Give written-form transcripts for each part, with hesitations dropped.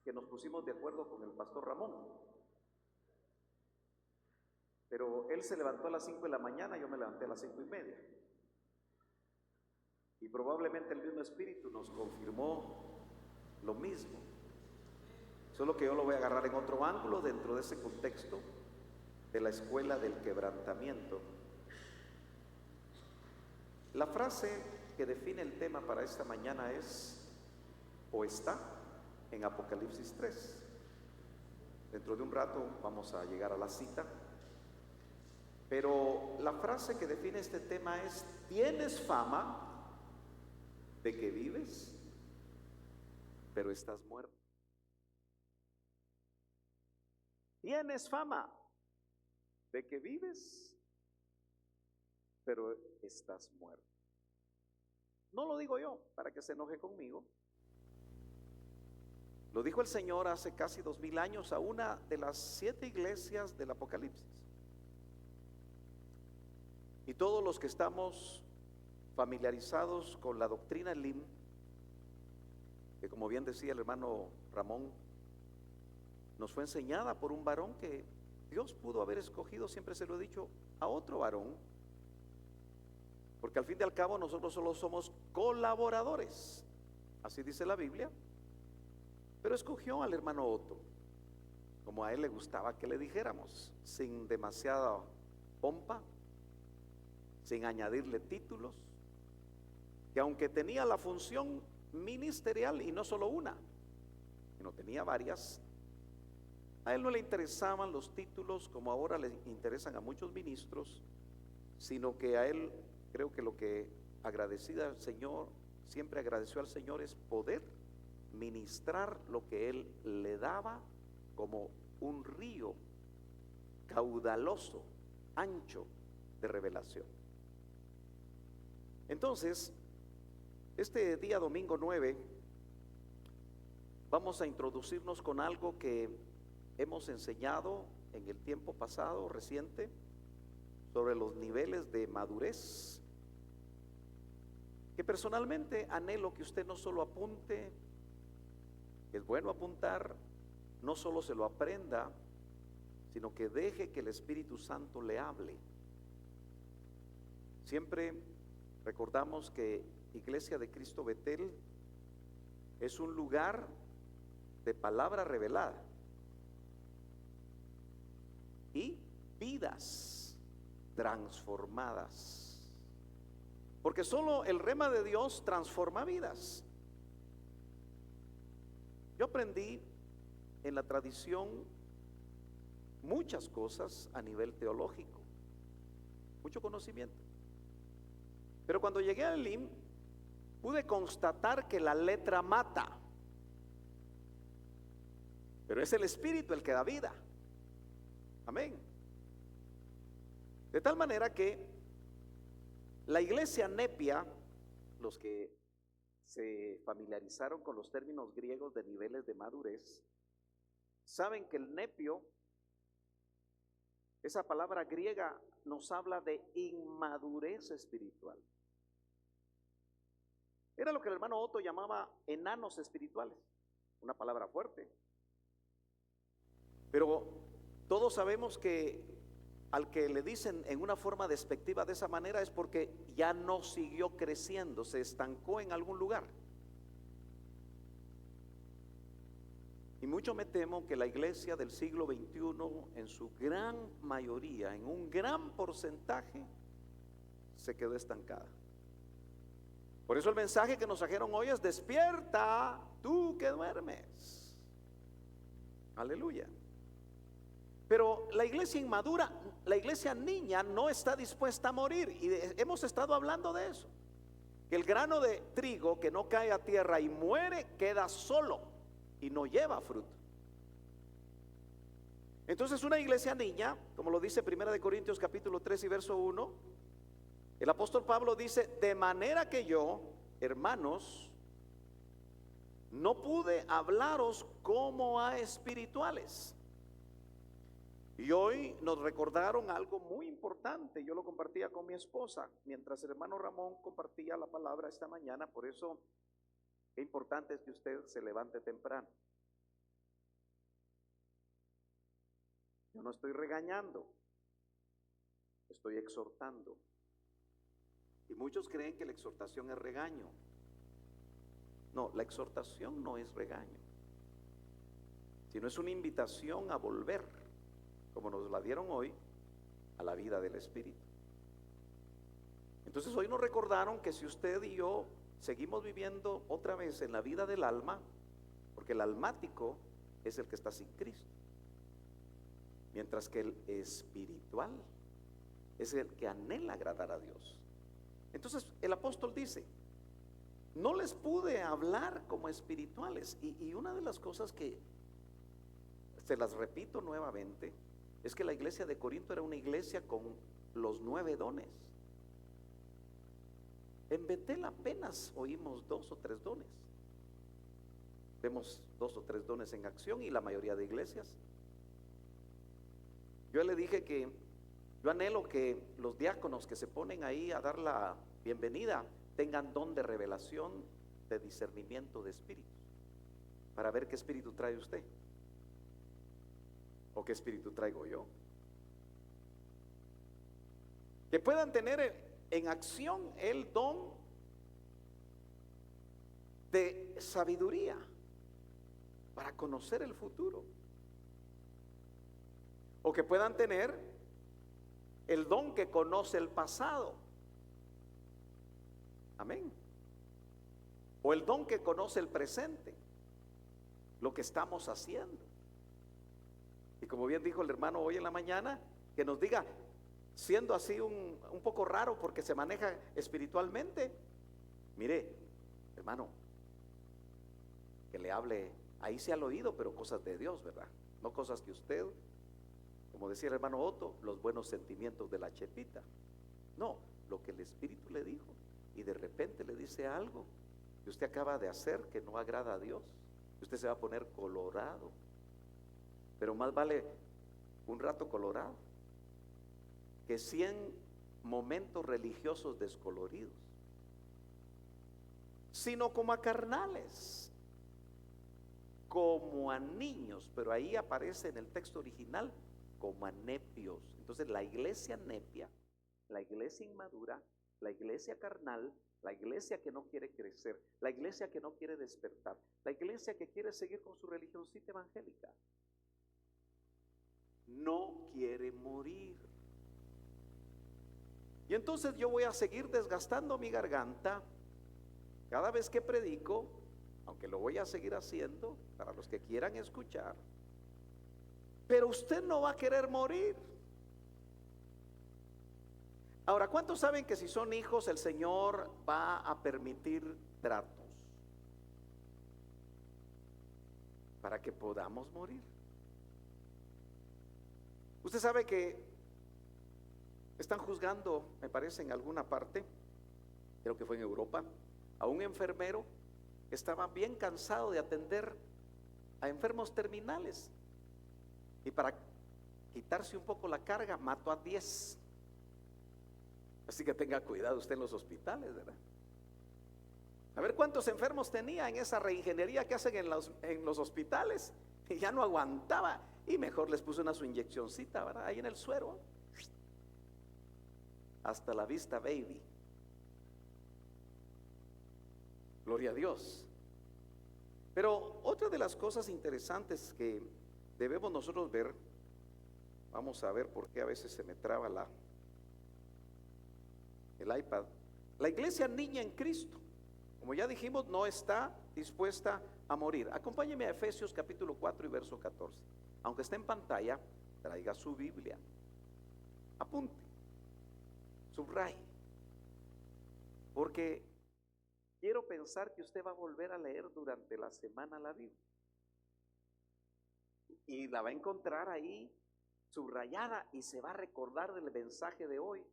que nos pusimos de acuerdo con el pastor Ramón. Pero él se levantó a las 5 de la mañana, yo me levanté a las 5:30. Y probablemente el mismo Espíritu nos confirmó lo mismo. Solo que yo lo voy a agarrar en otro ángulo dentro de ese contexto de la escuela del quebrantamiento. La frase que define el tema para esta mañana es, o está, en Apocalipsis 3. Dentro de un rato vamos a llegar a la cita. Pero la frase que define este tema es: tienes fama de que vives, pero estás muerto. Tienes fama de que vives, pero estás muerto. No lo digo yo para que se enoje conmigo. Lo dijo el Señor hace casi 2000 años a una de las 7 iglesias del Apocalipsis. Y todos los que estamos familiarizados con la doctrina Elim, que como bien decía el hermano Ramón, nos fue enseñada por un varón que Dios pudo haber escogido, siempre se lo he dicho, a otro varón, porque al fin y al cabo nosotros solo somos colaboradores, así dice la Biblia. Pero escogió al hermano Otto, como a él le gustaba que le dijéramos, sin demasiada pompa, sin añadirle títulos, que aunque tenía la función ministerial, y no solo una, sino tenía varias, a él no le interesaban los títulos como ahora le interesan a muchos ministros, sino que a él, creo que lo que agradecida al Señor, siempre agradeció al Señor, es poder ministrar lo que él le daba como un río caudaloso, ancho de revelación. Entonces, este día domingo 9 vamos a introducirnos con algo que hemos enseñado en el tiempo pasado, reciente, sobre los niveles de madurez, que personalmente anhelo que usted no solo apunte, es bueno apuntar, no solo se lo aprenda, sino que deje que el Espíritu Santo le hable. Siempre recordamos que Iglesia de Cristo Betel es un lugar de palabra revelada y vidas transformadas, porque solo el rema de Dios transforma vidas. Yo aprendí en la tradición muchas cosas a nivel teológico, mucho conocimiento, pero cuando llegué al Elim pude constatar que la letra mata, pero es el Espíritu el que da vida. Amén. De tal manera que la iglesia nepia, los que se familiarizaron con los términos griegos de niveles de madurez, saben que el nepio, esa palabra griega nos habla de inmadurez espiritual. Era lo que el hermano Otto llamaba enanos espirituales, una palabra fuerte. Pero todos sabemos que al que le dicen en una forma despectiva de esa manera es porque ya no siguió creciendo, se estancó en algún lugar. Y mucho me temo que la iglesia del siglo XXI, en su gran mayoría, en un gran porcentaje, se quedó estancada. Por eso el mensaje que nos trajeron hoy es: despierta, tú que duermes. Aleluya. Pero la iglesia inmadura, la iglesia niña, no está dispuesta a morir. Y hemos estado hablando de eso, que el grano de trigo que no cae a tierra y muere, queda solo y no lleva fruto. Entonces una iglesia niña, como lo dice 1 Corintios capítulo 3 y verso 1, el apóstol Pablo dice: de manera que yo, hermanos, no pude hablaros como a espirituales. Y hoy nos recordaron algo muy importante. Yo lo compartía con mi esposa mientras el hermano Ramón compartía la palabra esta mañana. Por eso qué importante es que usted se levante temprano. Yo no estoy regañando, estoy exhortando. Y muchos creen que la exhortación es regaño. No, la exhortación no es regaño, sino es una invitación a volver, como nos la dieron hoy, a la vida del Espíritu. Entonces hoy nos recordaron que si usted y yo seguimos viviendo otra vez en la vida del alma, porque el almático es el que está sin Cristo, mientras que el espiritual es el que anhela agradar a Dios. Entonces el apóstol dice, no les pude hablar como espirituales. Y una de las cosas que se las repito nuevamente es que la iglesia de Corinto era una iglesia con los 9 dones. En Betel apenas oímos 2 o 3 dones. Vemos 2 o 3 dones en acción y la mayoría de iglesias. Yo le dije que yo anhelo que los diáconos que se ponen ahí a dar la bienvenida tengan don de revelación, de discernimiento de espíritus, para ver qué espíritu trae usted o qué espíritu traigo yo. Que puedan tener en acción el don de sabiduría para conocer el futuro, o que puedan tener el don que conoce el pasado. Amén. O el don que conoce el presente, lo que estamos haciendo. Y como bien dijo el hermano hoy en la mañana, que nos diga, siendo así un poco raro porque se maneja espiritualmente, mire, hermano, que le hable, ahí se ha oído, pero cosas de Dios, ¿verdad? No cosas que usted, como decía el hermano Otto, los buenos sentimientos de la chepita. No, lo que el Espíritu le dijo, y de repente le dice algo que usted acaba de hacer que no agrada a Dios. Usted se va a poner colorado, pero más vale un rato colorado que 100 momentos religiosos descoloridos, sino como a carnales, como a niños, pero ahí aparece en el texto original como a nepios. Entonces la iglesia nepia, la iglesia inmadura, la iglesia carnal, la iglesia que no quiere crecer, la iglesia que no quiere despertar, la iglesia que quiere seguir con su religioncita evangélica, no quiere morir. Y entonces yo voy a seguir desgastando mi garganta cada vez que predico, aunque lo voy a seguir haciendo para los que quieran escuchar, pero usted no va a querer morir. Ahora, ¿cuántos saben que si son hijos el Señor va a permitir tratos para que podamos morir? Usted sabe que están juzgando, me parece en alguna parte, creo que fue en Europa, a un enfermero que estaba bien cansado de atender a enfermos terminales, y para quitarse un poco la carga mató a 10. Así que tenga cuidado usted en los hospitales, ¿verdad? A ver cuántos enfermos tenía en esa reingeniería que hacen en los hospitales, y ya no aguantaba, y mejor les puso su inyeccioncita, ¿verdad? Ahí en el suero. Hasta la vista, baby. Gloria a Dios. Pero otra de las cosas interesantes que debemos nosotros ver, vamos a ver por qué a veces se me traba el iPad. La iglesia niña en Cristo, como ya dijimos, no está dispuesta a morir. Acompáñeme a Efesios capítulo 4 y verso 14. Aunque esté en pantalla, traiga su Biblia, apunte, subraye, porque quiero pensar que usted va a volver a leer durante la semana la Biblia y la va a encontrar ahí subrayada y se va a recordar del mensaje de hoy.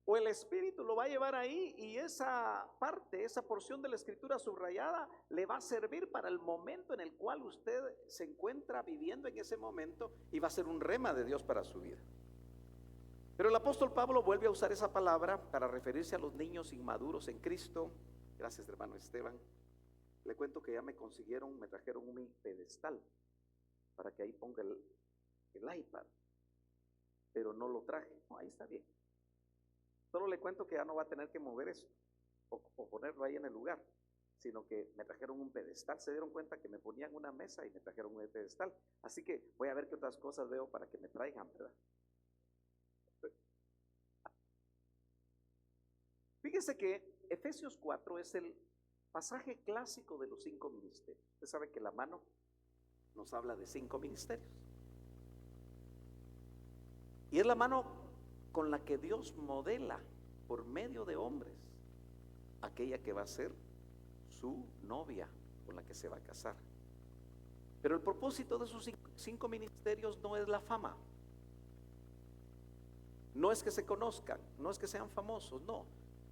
O el Espíritu lo va a llevar ahí y esa parte, esa porción de la escritura subrayada le va a servir para el momento en el cual usted se encuentra viviendo en ese momento, y va a ser un rema de Dios para su vida. Pero el apóstol Pablo vuelve a usar esa palabra para referirse a los niños inmaduros en Cristo. Gracias, hermano Esteban. Le cuento que ya me trajeron un pedestal para que ahí ponga el iPad, pero no lo traje. No, ahí está bien. Solo le cuento que ya no va a tener que mover eso o ponerlo ahí en el lugar, sino que me trajeron un pedestal. Se dieron cuenta que me ponían una mesa y me trajeron un pedestal. Así que voy a ver qué otras cosas veo para que me traigan, ¿verdad? Fíjese que Efesios 4 es el pasaje clásico de los 5 ministerios. Usted sabe que la mano nos habla de 5 ministerios. Y es la mano con la que Dios modela por medio de hombres aquella que va a ser su novia, con la que se va a casar. Pero el propósito de esos 5 ministerios no es la fama, no es que se conozcan, no es que sean famosos, no.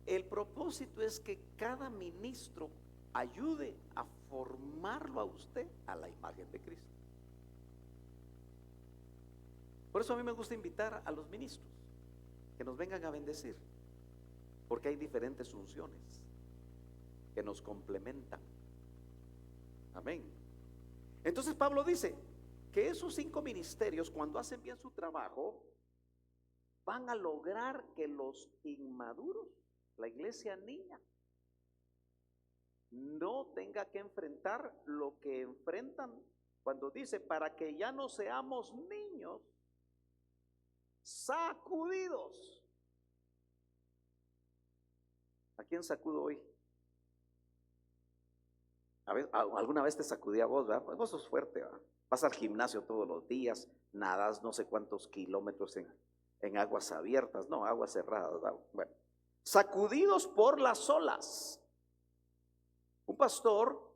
El propósito es que cada ministro ayude a formarlo a usted a la imagen de Cristo. Por eso a mí me gusta invitar a los ministros que nos vengan a bendecir, porque hay diferentes unciones que nos complementan. Amén. Entonces Pablo dice que esos 5 ministerios, cuando hacen bien su trabajo, van a lograr que los inmaduros, la iglesia niña, no tenga que enfrentar lo que enfrentan cuando dice, para que ya no seamos niños sacudidos. ¿A quién sacudo hoy? ¿Alguna vez te sacudí a vos, verdad? Pues vos sos fuerte, ¿verdad? Vas al gimnasio todos los días, nadas no sé cuántos kilómetros en aguas abiertas, no, aguas cerradas, ¿verdad? Bueno, sacudidos por las olas. Un pastor,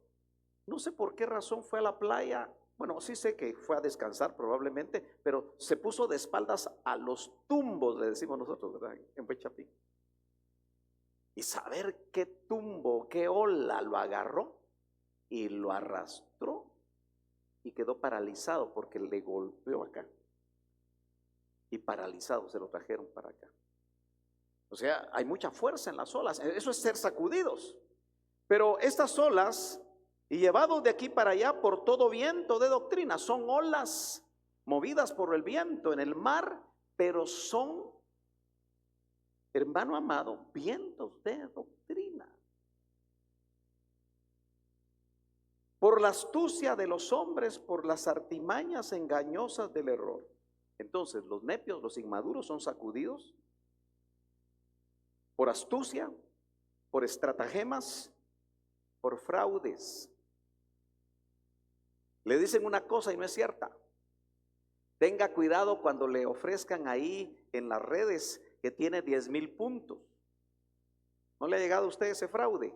no sé por qué razón fue a la playa. Bueno, sí sé que fue a descansar probablemente, pero se puso de espaldas a los tumbos, le decimos nosotros, ¿verdad? En Pechapín. Y saber qué tumbo, qué ola lo agarró y lo arrastró y quedó paralizado porque le golpeó acá. Y paralizado se lo trajeron para acá. O sea, hay mucha fuerza en las olas. Eso es ser sacudidos. Pero estas olas, y llevados de aquí para allá por todo viento de doctrina, son olas movidas por el viento en el mar, pero son, hermano amado, vientos de doctrina. Por la astucia de los hombres, por las artimañas engañosas del error. Entonces, los necios, los inmaduros son sacudidos por astucia, por estratagemas, por fraudes. Le dicen una cosa y no es cierta. Tenga cuidado cuando le ofrezcan ahí en las redes que tiene 10,000 puntos. ¿No le ha llegado a usted ese fraude?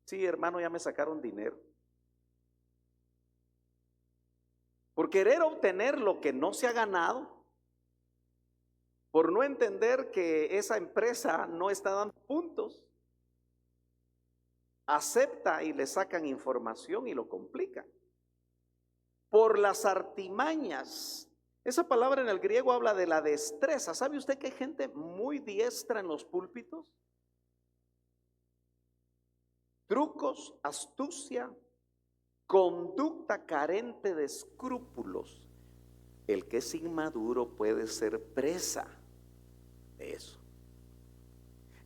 Sí, hermano, ya me sacaron dinero. Por querer obtener lo que no se ha ganado, por no entender que esa empresa no está dando puntos, acepta y le sacan información y lo complican. Por las artimañas. Esa palabra en el griego habla de la destreza. ¿Sabe usted que hay gente muy diestra en los púlpitos? Trucos, astucia, conducta carente de escrúpulos. El que es inmaduro puede ser presa de eso.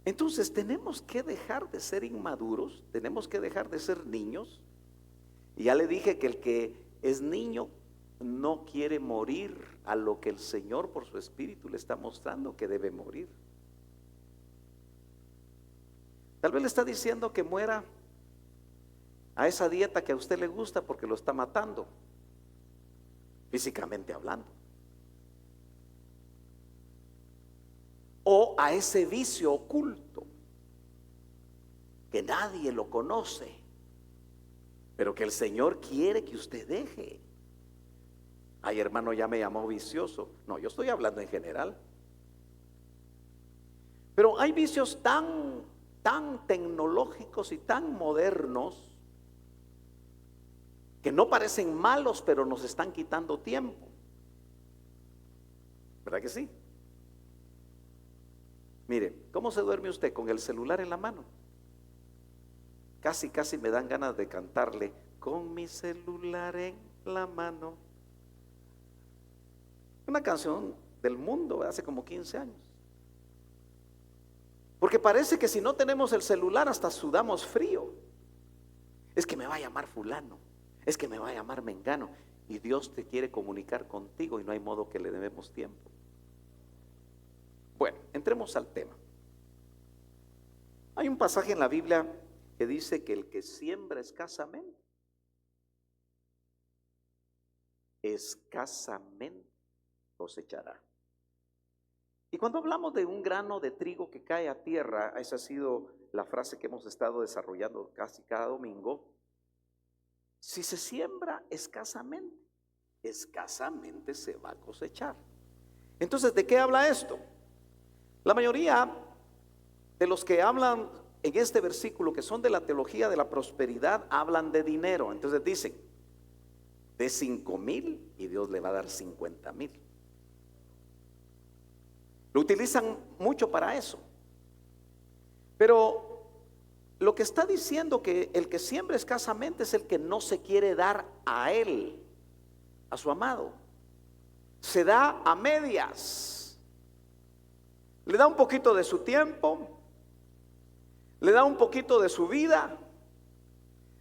Entonces tenemos que dejar de ser inmaduros, tenemos que dejar de ser niños. Y ya le dije que el que es niño no quiere morir a lo que el Señor por su Espíritu le está mostrando que debe morir. Tal vez le está diciendo que muera a esa dieta que a usted le gusta porque lo está matando, físicamente hablando. O a ese vicio oculto que nadie lo conoce, pero que el Señor quiere que usted deje. Ay, hermano, ya me llamó vicioso. No, yo estoy hablando en general. Pero hay vicios tan tecnológicos y tan modernos que no parecen malos, pero nos están quitando tiempo. ¿Verdad que sí? Mire, ¿cómo se duerme usted? Con el celular en la mano. Casi me dan ganas de cantarle, con mi celular en la mano. Una canción del mundo hace como 15 años. Porque parece que si no tenemos el celular hasta sudamos frío. Es que me va a llamar fulano, es que me va a llamar mengano. Y Dios te quiere comunicar contigo y no hay modo que le debemos tiempo. Bueno, entremos al tema. Hay un pasaje en la Biblia que dice que el que siembra escasamente cosechará. Y cuando hablamos de un grano de trigo que cae a tierra, esa ha sido la frase que hemos estado desarrollando casi cada domingo. Si se siembra escasamente, escasamente se va a cosechar. Entonces, ¿de qué habla esto? La mayoría de los que hablan en este versículo, que son de la teología de la prosperidad, hablan de dinero. Entonces dicen, de 5,000 y Dios le va a dar 50,000. Lo utilizan mucho para eso. Pero lo que está diciendo que el que siembra escasamente es el que no se quiere dar a él, a su amado. Se da a medias. Le da un poquito de su tiempo, le da un poquito de su vida,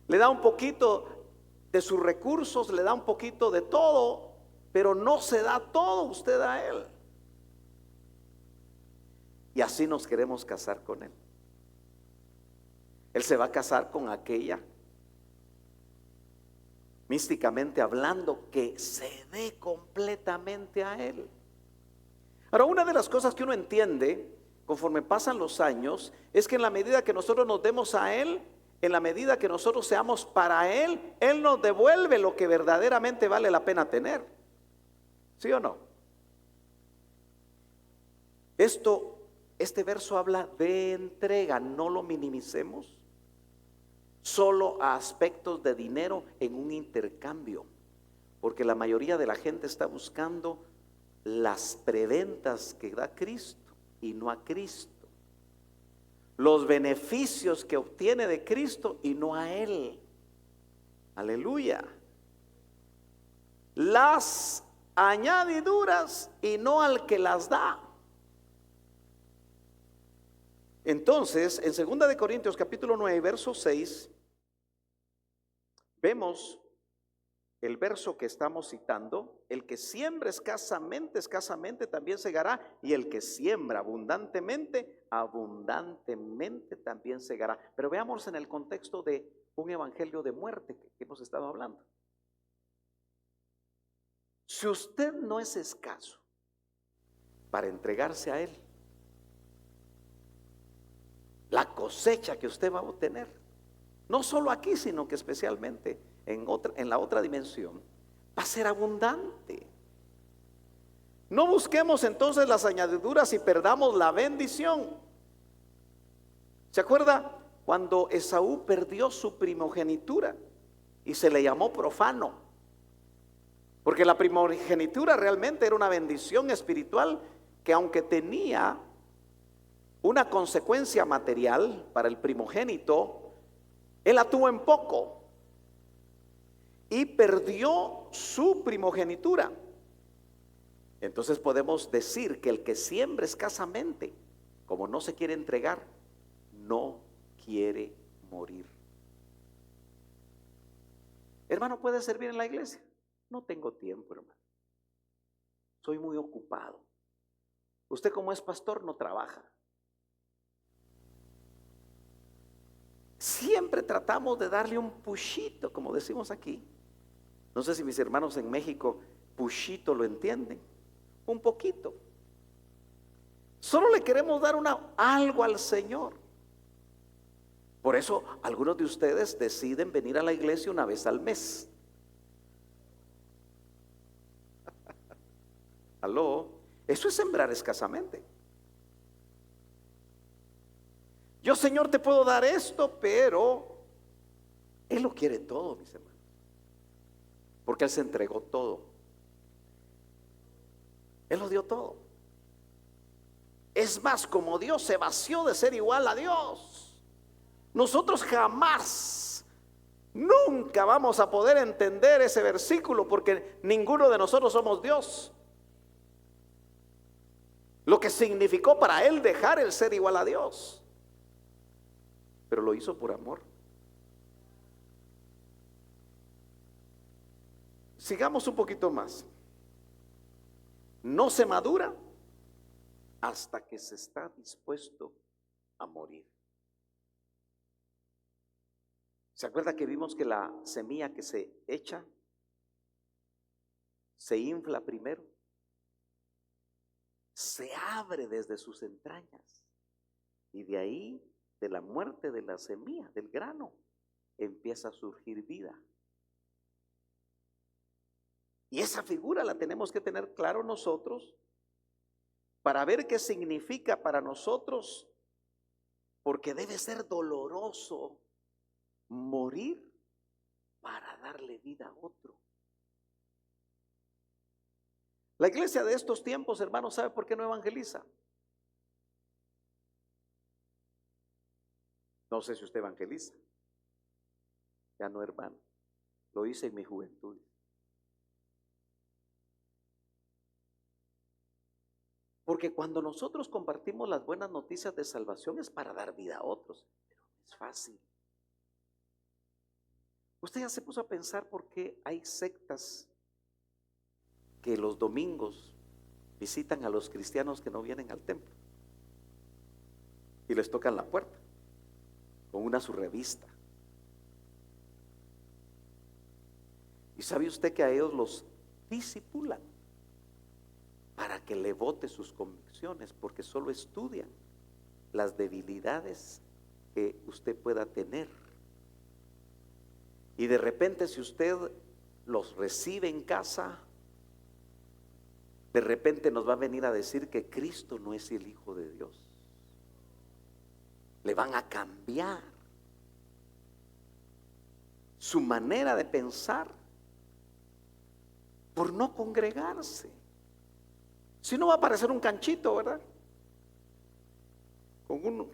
le da un poquito de sus recursos, le da un poquito de todo, pero no se da todo usted a él. Y así nos queremos casar con él. Él se va a casar con aquella, místicamente hablando, que se dé completamente a él. Ahora, una de las cosas que uno entiende conforme pasan los años es que en la medida que nosotros nos demos a él, en la medida que nosotros seamos para él, él nos devuelve lo que verdaderamente vale la pena tener. ¿Sí o no? Este verso habla de entrega, no lo minimicemos solo a aspectos de dinero en un intercambio, porque la mayoría de la gente está buscando las preventas que da Cristo y no a Cristo, los beneficios que obtiene de Cristo y no a Él. Aleluya. Las añadiduras y no al que las da. Entonces, en 2 de Corintios capítulo 9, verso 6, vemos el verso que estamos citando: el que siembra escasamente, escasamente también segará, y el que siembra abundantemente, abundantemente también segará. Pero veamos en el contexto de un evangelio de muerte que hemos estado hablando. Si usted no es escaso para entregarse a Él, la cosecha que usted va a obtener, no solo aquí, sino que especialmente en la otra dimensión, va a ser abundante. No busquemos entonces las añadiduras y perdamos la bendición. ¿Se acuerda cuando Esaú perdió su primogenitura y se le llamó profano? Porque la primogenitura realmente era una bendición espiritual que, aunque tenía una consecuencia material para el primogénito, él la tuvo en poco y perdió su primogenitura. Entonces podemos decir que el que siembra escasamente, como no se quiere entregar, no quiere morir. Hermano, ¿puede servir en la iglesia? No tengo tiempo, hermano. Soy muy ocupado. Usted, como es pastor, no trabaja. Siempre tratamos de darle un pushito, como decimos aquí. No sé si mis hermanos en México pushito lo entienden. Un poquito. Solo le queremos dar algo al Señor. Por eso algunos de ustedes deciden venir a la iglesia una vez al mes. ¿Aló? Eso es sembrar escasamente. Yo, Señor, te puedo dar esto, pero Él lo quiere todo, mis hermanos, porque Él se entregó todo. Él lo dio todo. Es más, como Dios se vació de ser igual a Dios, nosotros jamás Nunca vamos a poder entender ese versículo porque ninguno de nosotros somos Dios. Lo que significó para él dejar el ser igual a Dios. Pero lo hizo por amor. Sigamos un poquito más. No se madura hasta que se está dispuesto a morir. ¿Se acuerda que vimos que la semilla que se echa se infla primero? Se abre desde sus entrañas y de ahí, de la muerte de la semilla, del grano, empieza a surgir vida. Y esa figura la tenemos que tener claro nosotros para ver qué significa para nosotros, porque debe ser doloroso morir para darle vida a otro. La iglesia de estos tiempos, hermanos, ¿sabe por qué no evangeliza? No sé si usted evangeliza. Ya no, hermano. Lo hice en mi juventud. Porque cuando nosotros compartimos las buenas noticias de salvación es para dar vida a otros, pero no es fácil. Usted ya se puso a pensar por qué hay sectas que los domingos visitan a los cristianos que no vienen al templo y les tocan la puerta con una su revista. ¿Y sabe usted que a ellos los disipulan para que le vote sus convicciones? Porque solo estudian las debilidades que usted pueda tener. Y de repente, si usted los recibe en casa, de repente nos va a venir a decir que Cristo no es el Hijo de Dios. Le van a cambiar su manera de pensar por no congregarse. Si no, va a parecer un canchito, ¿verdad? Con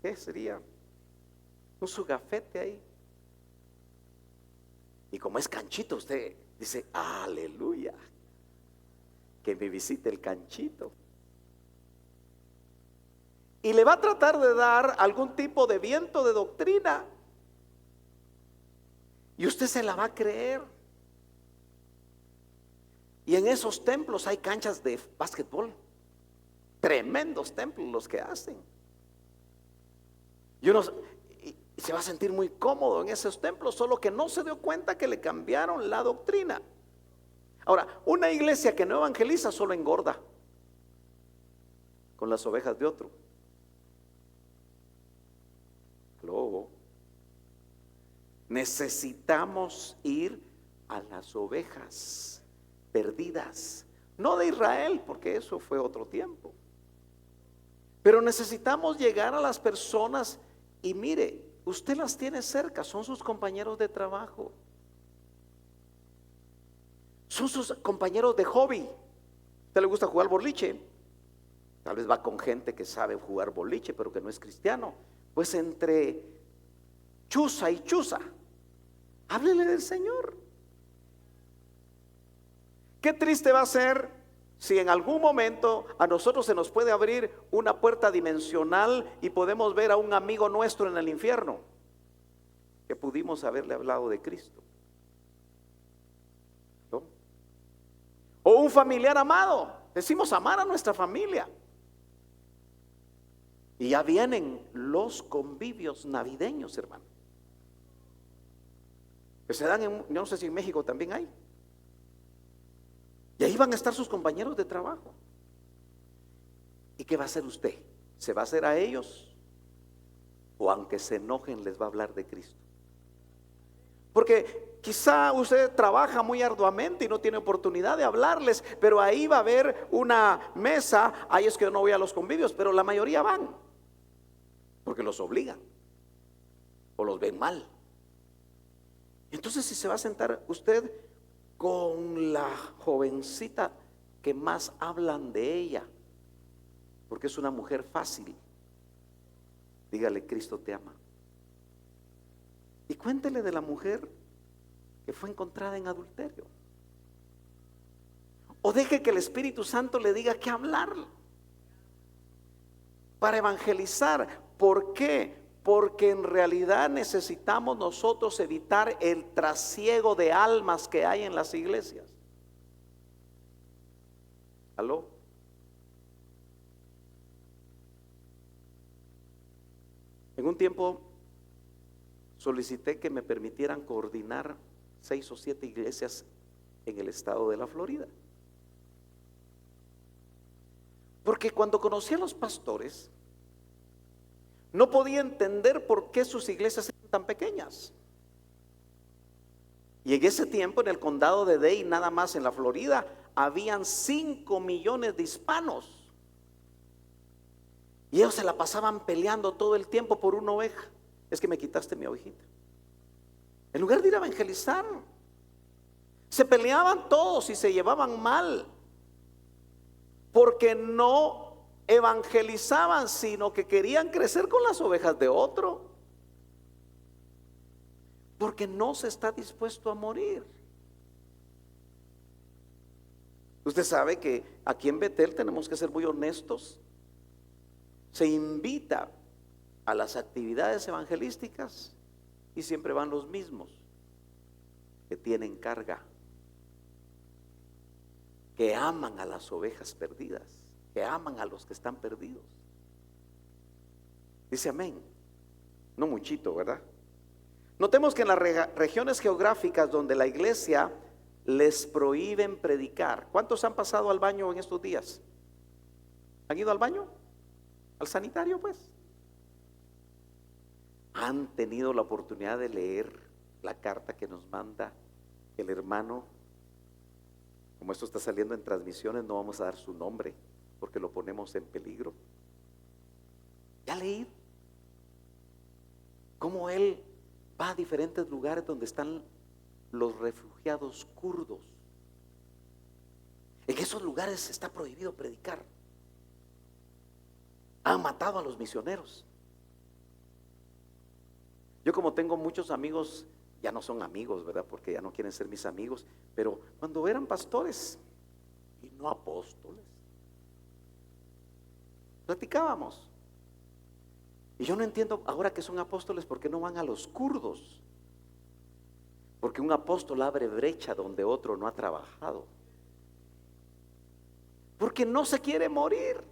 ¿qué sería? Su gafete ahí. Y como es canchito, usted dice, aleluya, que me visite el canchito. Y le va a tratar de dar algún tipo de viento de doctrina. Y usted se la va a creer. Y en esos templos hay canchas de básquetbol. Tremendos templos los que hacen. Y uno se va a sentir muy cómodo en esos templos, solo que no se dio cuenta que le cambiaron la doctrina. Ahora, una iglesia que no evangeliza solo engorda con las ovejas de otro. Luego, necesitamos ir a las ovejas perdidas, no de Israel, porque eso fue otro tiempo, pero necesitamos llegar a las personas. Y mire, usted las tiene cerca, son sus compañeros de trabajo, son sus compañeros de hobby. ¿A usted le gusta jugar boliche? Tal vez va con gente que sabe jugar boliche, pero que no es cristiano. Pues entre chuza y chuza, háblele del Señor. Qué triste va a ser si en algún momento a nosotros se nos puede abrir una puerta dimensional y podemos ver a un amigo nuestro en el infierno, que pudimos haberle hablado de Cristo, ¿no? O un familiar amado. Decimos amar a nuestra familia, y ya vienen los convivios navideños, hermano, que se dan yo no sé si en México también hay. Y ahí van a estar sus compañeros de trabajo. ¿Y qué va a hacer usted? ¿Se va a hacer a ellos? ¿O aunque se enojen les va a hablar de Cristo? Porque quizá usted trabaja muy arduamente y no tiene oportunidad de hablarles, pero ahí va a haber una mesa. Ahí es que yo no voy a los convivios, pero la mayoría van, porque los obligan o los ven mal. Entonces, si se va a sentar usted con la jovencita que más hablan de ella, porque es una mujer fácil, dígale: Cristo te ama. cuéntele de la mujer que fue encontrada en adulterio. O deje que el Espíritu Santo le diga qué hablar para evangelizar. ¿Por qué? Porque en realidad necesitamos nosotros evitar el trasiego de almas que hay en las iglesias. ¿Aló? En un tiempo solicité que me permitieran coordinar 6 o 7 iglesias en el estado de la Florida. Porque cuando conocí a los pastores, no podía entender por qué sus iglesias eran tan pequeñas. Y en ese tiempo, en el condado de Dade, nada más en la Florida, habían 5 millones de hispanos. Y ellos se la pasaban peleando todo el tiempo por una oveja. Es que me quitaste mi ovejita. En lugar de ir a evangelizar, se peleaban todos y se llevaban mal. Porque no evangelizaban, sino que querían crecer con las ovejas de otro. Porque no se está dispuesto a morir. Usted sabe que aquí en Betel tenemos que ser muy honestos. Se invita a las actividades evangelísticas y siempre van los mismos que tienen carga, que aman a las ovejas perdidas, que aman a los que están perdidos. Dice amén. No muchito, ¿verdad? Notemos que en las regiones geográficas donde la iglesia les prohíben predicar. ¿Cuántos han pasado al baño en estos días? ¿Han ido al baño? ¿Al sanitario, pues? ¿Han tenido la oportunidad de leer la carta que nos manda el hermano? Como esto está saliendo en transmisiones, no vamos a dar su nombre porque lo ponemos en peligro. ¿Ya leí cómo él va a diferentes lugares donde están los refugiados kurdos? En esos lugares está prohibido predicar. Han matado a los misioneros. Yo, como tengo muchos amigos, ya no son amigos, ¿verdad? Porque ya no quieren ser mis amigos, pero cuando eran pastores y no apóstoles, platicábamos. Y yo no entiendo ahora que son apóstoles, ¿por qué no van a los kurdos? Porque un apóstol abre brecha donde otro no ha trabajado. Porque no se quiere morir.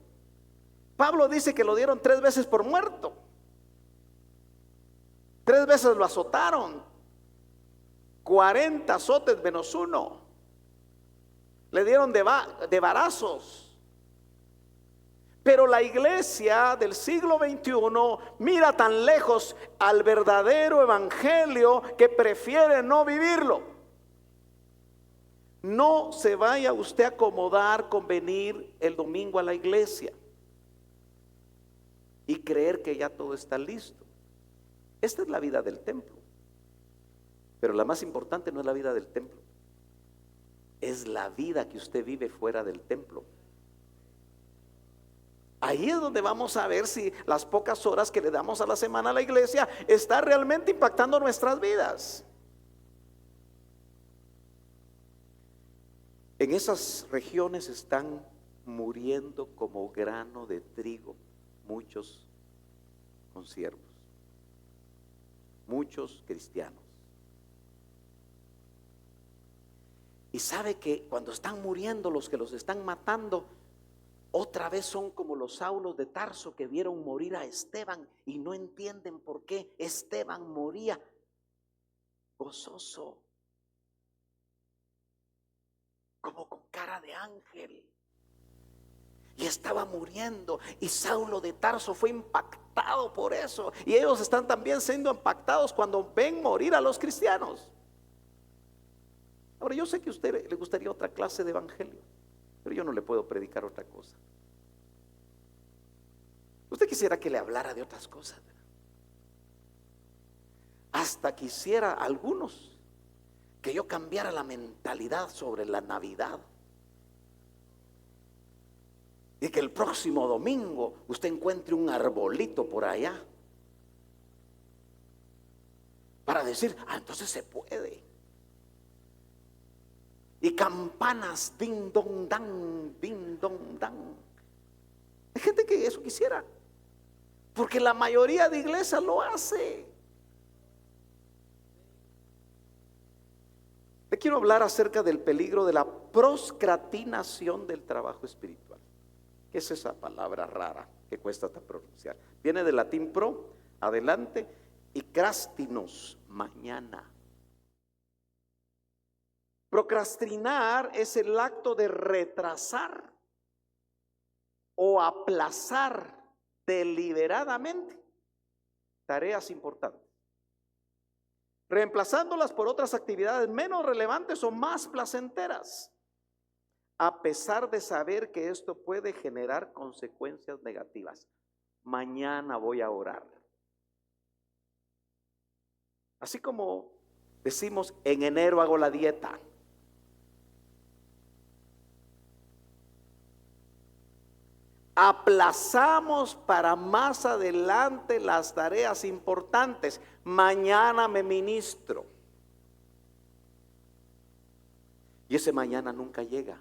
Pablo dice que lo dieron 3 veces por muerto. 3 veces lo azotaron. 40 azotes menos 1. Le dieron de varazos. Pero la iglesia del siglo XXI mira tan lejos al verdadero evangelio que prefiere no vivirlo. No se vaya usted a acomodar con venir el domingo a la iglesia y creer que ya todo está listo. Esta es la vida del templo. Pero la más importante no es la vida del templo, es la vida que usted vive fuera del templo. Ahí es donde vamos a ver si las pocas horas que le damos a la semana a la iglesia está realmente impactando nuestras vidas. En esas regiones están muriendo como grano de trigo muchos consiervos, muchos cristianos. Y sabe que cuando están muriendo los que los están matando, otra vez son como los Saulos de Tarso que vieron morir a Esteban y no entienden por qué Esteban moría gozoso, como con cara de ángel. Y estaba muriendo, y Saulo de Tarso fue impactado por eso. Y ellos están también siendo impactados cuando ven morir a los cristianos. Ahora, yo sé que a usted le gustaría otra clase de evangelio, pero yo no le puedo predicar otra cosa. Usted quisiera que le hablara de otras cosas, ¿verdad? Hasta quisiera algunos que yo cambiara la mentalidad sobre la Navidad. Y que el próximo domingo usted encuentre un arbolito por allá, para para decir, entonces se puede. Y campanas, ding dong dan, ding dong dan. Hay gente que eso quisiera, porque la mayoría de iglesias lo hace. Le quiero hablar acerca del peligro de la procrastinación del trabajo espiritual. ¿Qué es esa palabra rara que cuesta hasta pronunciar? Viene del latín pro, adelante, y crastinos, mañana. Procrastinar es el acto de retrasar o aplazar deliberadamente tareas importantes, reemplazándolas por otras actividades menos relevantes o más placenteras, a pesar de saber que esto puede generar consecuencias negativas. Mañana voy a orar. Así como decimos, en enero hago la dieta. Aplazamos para más adelante las tareas importantes. Mañana me ministro. Y ese mañana nunca llega.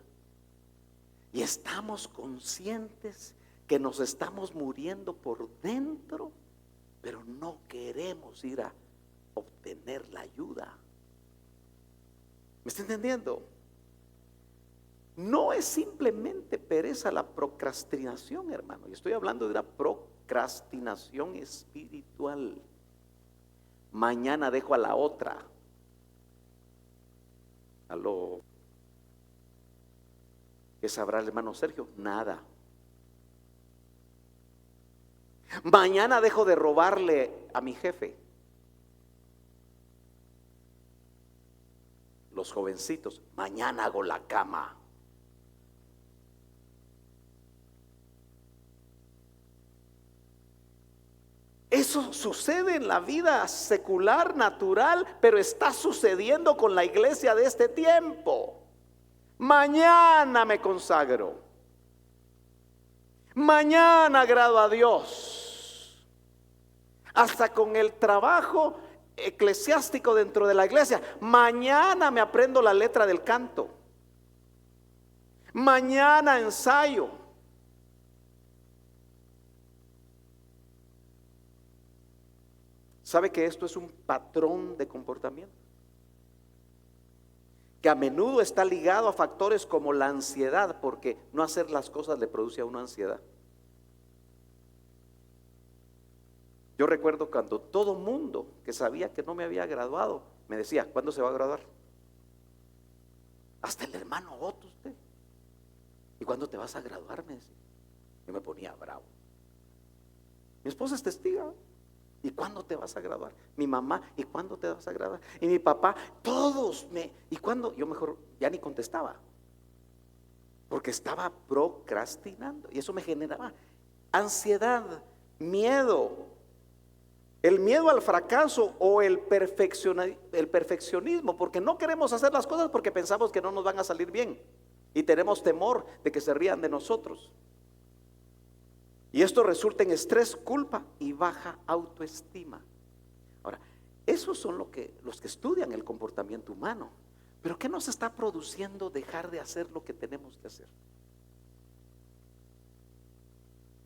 Y estamos conscientes que nos estamos muriendo por dentro, pero no queremos ir a obtener la ayuda. ¿Me está entendiendo? No es simplemente pereza la procrastinación, hermano. Yo estoy hablando de una procrastinación espiritual. Mañana dejo a la otra. Aló. ¿Qué sabrá el hermano Sergio? Nada. Mañana dejo de robarle a mi jefe. Los jovencitos, mañana hago la cama. Eso sucede en la vida secular, natural, pero está sucediendo con la iglesia de este tiempo. Mañana me consagro. Mañana agrado a Dios. Hasta con el trabajo eclesiástico dentro de la iglesia. Mañana me aprendo la letra del canto. Mañana ensayo. ¿Sabe que esto es un patrón de comportamiento? Que a menudo está ligado a factores como la ansiedad, porque no hacer las cosas le produce a uno ansiedad. Yo recuerdo cuando todo mundo que sabía que no me había graduado me decía, ¿cuándo se va a graduar? Hasta el hermano Otto, usted. ¿Y cuándo te vas a graduar? Me decía. Yo me ponía bravo. Mi esposa es testiga. ¿Y cuándo te vas a graduar? Mi mamá, ¿y cuándo te vas a graduar? Y mi papá, todos ¿y cuándo? Yo mejor ya ni contestaba, porque estaba procrastinando y eso me generaba ansiedad, miedo. El miedo al fracaso o el perfeccionismo, porque no queremos hacer las cosas porque pensamos que no nos van a salir bien y tenemos temor de que se rían de nosotros. Y esto resulta en estrés, culpa y baja autoestima. Ahora, esos son los que estudian el comportamiento humano. Pero ¿qué nos está produciendo dejar de hacer lo que tenemos que hacer?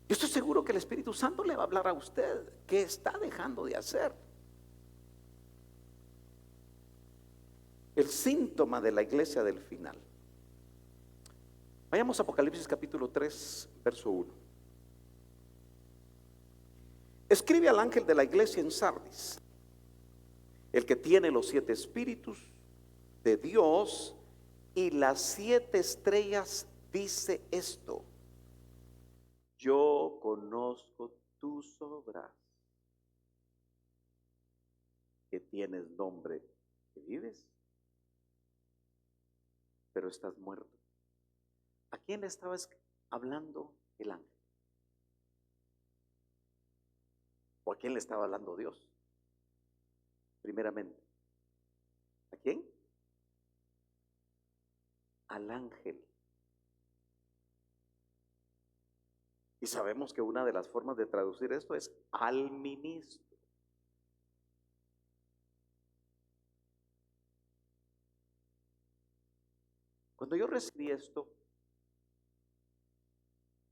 Yo estoy seguro que el Espíritu Santo le va a hablar a usted qué está dejando de hacer. El síntoma de la iglesia del final. Vayamos a Apocalipsis capítulo 3, verso 1. Escribe al ángel de la iglesia en Sardis, el que tiene los 7 espíritus de Dios y las 7 estrellas, dice esto: yo conozco tus obras, que tienes nombre, que vives, pero estás muerto. ¿A quién le estaba hablando el ángel? ¿O a quién le estaba hablando Dios? Primeramente, ¿a quién? Al ángel. Y sabemos que una de las formas de traducir esto es al ministro. Cuando yo recibí esto,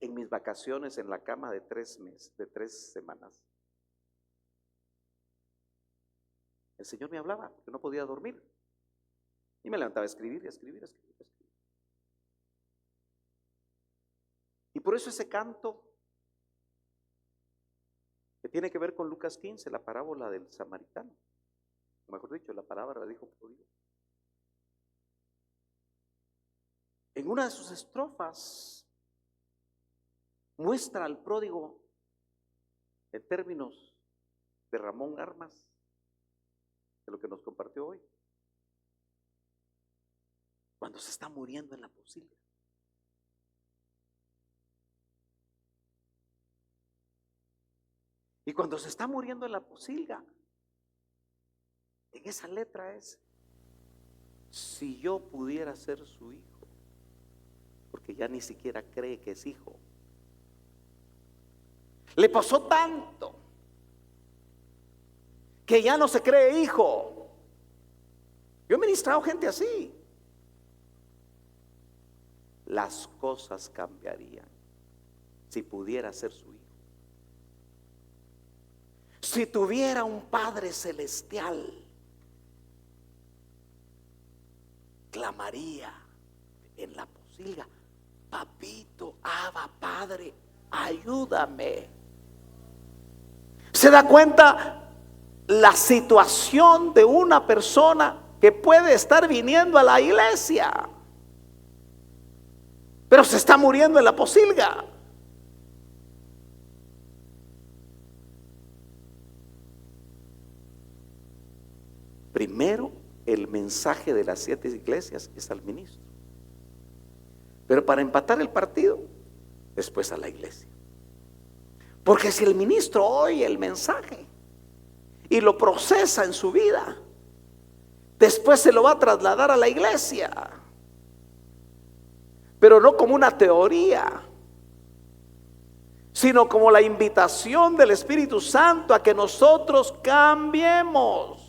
en mis vacaciones en la cama de 3 meses, de 3 semanas, el Señor me hablaba, yo no podía dormir. Y me levantaba a escribir, a escribir, a escribir, a escribir. Y por eso ese canto, que tiene que ver con Lucas 15, la parábola del samaritano, o mejor dicho, la palabra la dijo por Dios. En una de sus estrofas muestra al pródigo en términos de Ramón Armas, de lo que nos compartió hoy, cuando se está muriendo en la posilga. Y cuando se está muriendo en la posilga, en esa letra es: si yo pudiera ser su hijo, porque ya ni siquiera cree que es hijo. Le pasó tanto que ya no se cree hijo. Yo he ministrado gente así. Las cosas cambiarían si pudiera ser su hijo. Si tuviera un Padre celestial, clamaría en la posilga: papito, Abba, Padre, ayúdame. ¿Se da cuenta la situación de una persona que puede estar viniendo a la iglesia, pero se está muriendo en la posilga? Primero, el mensaje de las 7 iglesias es al ministro, pero para empatar el partido, después a la iglesia. Porque si el ministro oye el mensaje y lo procesa en su vida, después se lo va a trasladar a la iglesia, pero no como una teoría, sino como la invitación del Espíritu Santo a que nosotros cambiemos.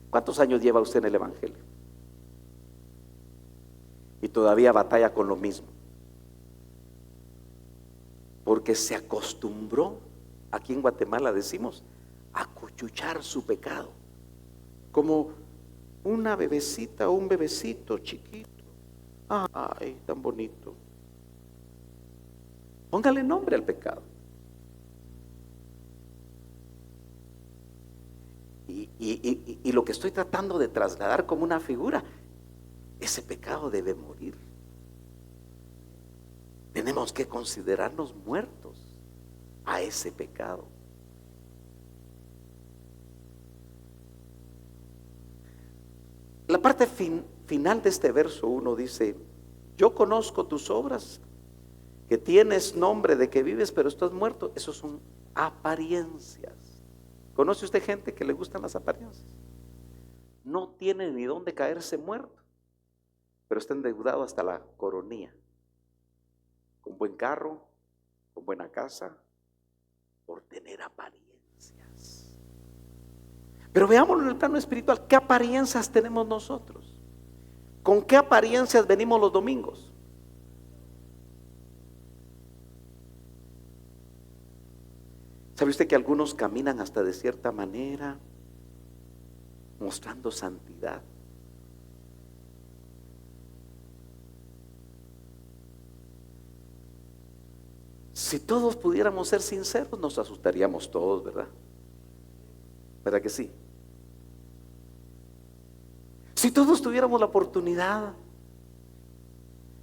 ¿Cuántos años lleva usted en el Evangelio? Y todavía batalla con lo mismo, porque se acostumbró, aquí en Guatemala decimos, a cuchuchar su pecado, como una bebecita o un bebecito chiquito. Ay, tan bonito. Póngale nombre al pecado. Y lo que estoy tratando de trasladar como una figura, ese pecado debe morir. Tenemos que considerarnos muertos a ese pecado. La parte final de este verso 1 dice: yo conozco tus obras, que tienes nombre de que vives, pero estás muerto. Esos son apariencias. ¿Conoce usted gente que le gustan las apariencias? No tiene ni dónde caerse muerto, pero está endeudado hasta la coronilla, con buen carro, con buena casa, por tener apariencias. Pero veámoslo en el plano espiritual. ¿Qué apariencias tenemos nosotros? ¿Con qué apariencias venimos los domingos? ¿Sabe usted que algunos caminan hasta de cierta manera, mostrando santidad? Si todos pudiéramos ser sinceros, nos asustaríamos todos, ¿verdad? ¿Verdad que sí? Si todos tuviéramos la oportunidad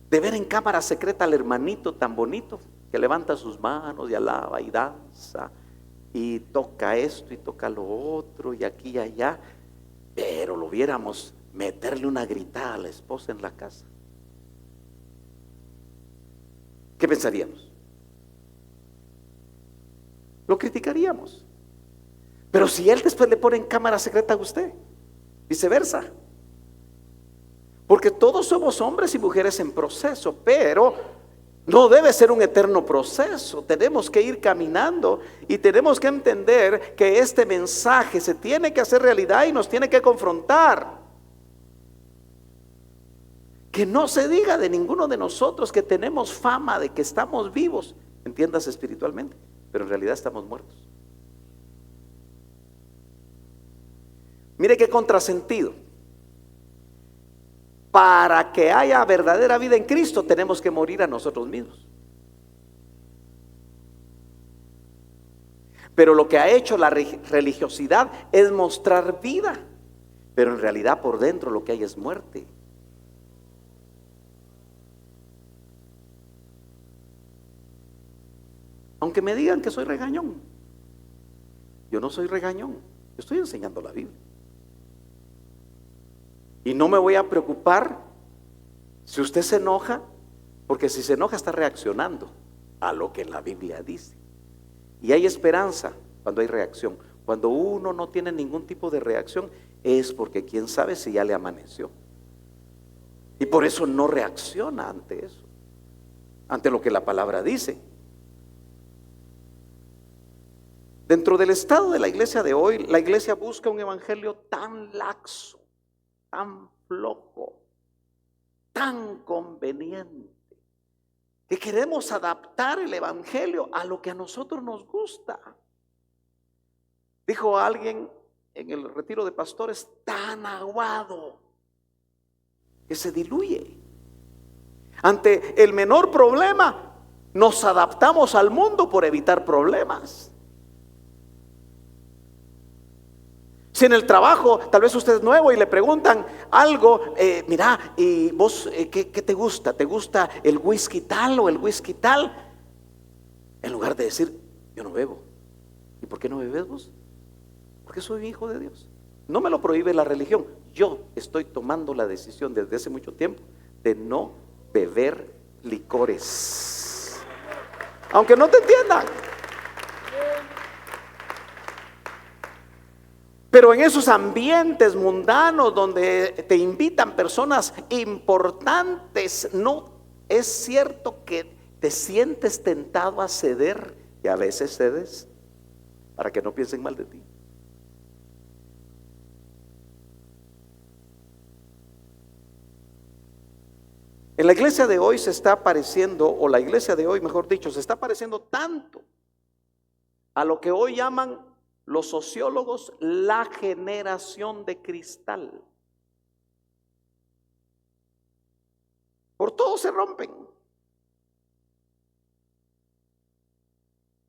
de ver en cámara secreta al hermanito tan bonito que levanta sus manos y alaba y danza y toca esto y toca lo otro y aquí y allá, pero lo viéramos meterle una gritada a la esposa en la casa, ¿qué pensaríamos? Lo criticaríamos. Pero si él después le pone en cámara secreta a usted, viceversa, porque todos somos hombres y mujeres en proceso, pero no debe ser un eterno proceso. Tenemos que ir caminando y tenemos que entender que este mensaje se tiene que hacer realidad y nos tiene que confrontar. Que no se diga de ninguno de nosotros que tenemos fama de que estamos vivos, entiendas espiritualmente, pero en realidad estamos muertos. Mire qué contrasentido. Para que haya verdadera vida en Cristo tenemos que morir a nosotros mismos. Pero lo que ha hecho la religiosidad es mostrar vida, pero en realidad por dentro lo que hay es muerte. Aunque me digan que soy regañón, yo no soy regañón, yo estoy enseñando la Biblia. Y no me voy a preocupar si usted se enoja, porque si se enoja está reaccionando a lo que la Biblia dice. Y hay esperanza cuando hay reacción. Cuando uno no tiene ningún tipo de reacción es porque quién sabe si ya le amaneció. Y por eso no reacciona ante eso, ante lo que la palabra dice. Dentro del estado de la iglesia de hoy, la iglesia busca un evangelio tan laxo, tan flojo, tan conveniente, que queremos adaptar el evangelio a lo que a nosotros nos gusta. Dijo alguien en el retiro de pastores, tan aguado que se diluye. Ante el menor problema nos adaptamos al mundo por evitar problemas. Si en el trabajo tal vez usted es nuevo y le preguntan algo, mira, ¿y vos qué te gusta? ¿Te gusta el whisky tal o el whisky tal? En lugar de decir, yo no bebo. ¿Y por qué no bebes vos? Porque soy hijo de Dios. No me lo prohíbe la religión. Yo estoy tomando la decisión desde hace mucho tiempo de no beber licores. Aunque no te entiendan. Pero en esos ambientes mundanos donde te invitan personas importantes, no es cierto que te sientes tentado a ceder, y a veces cedes para que no piensen mal de ti. En la iglesia de hoy se está pareciendo, o la iglesia de hoy, mejor dicho, se está pareciendo tanto a lo que hoy llaman los sociólogos la generación de cristal. Por todo se rompen.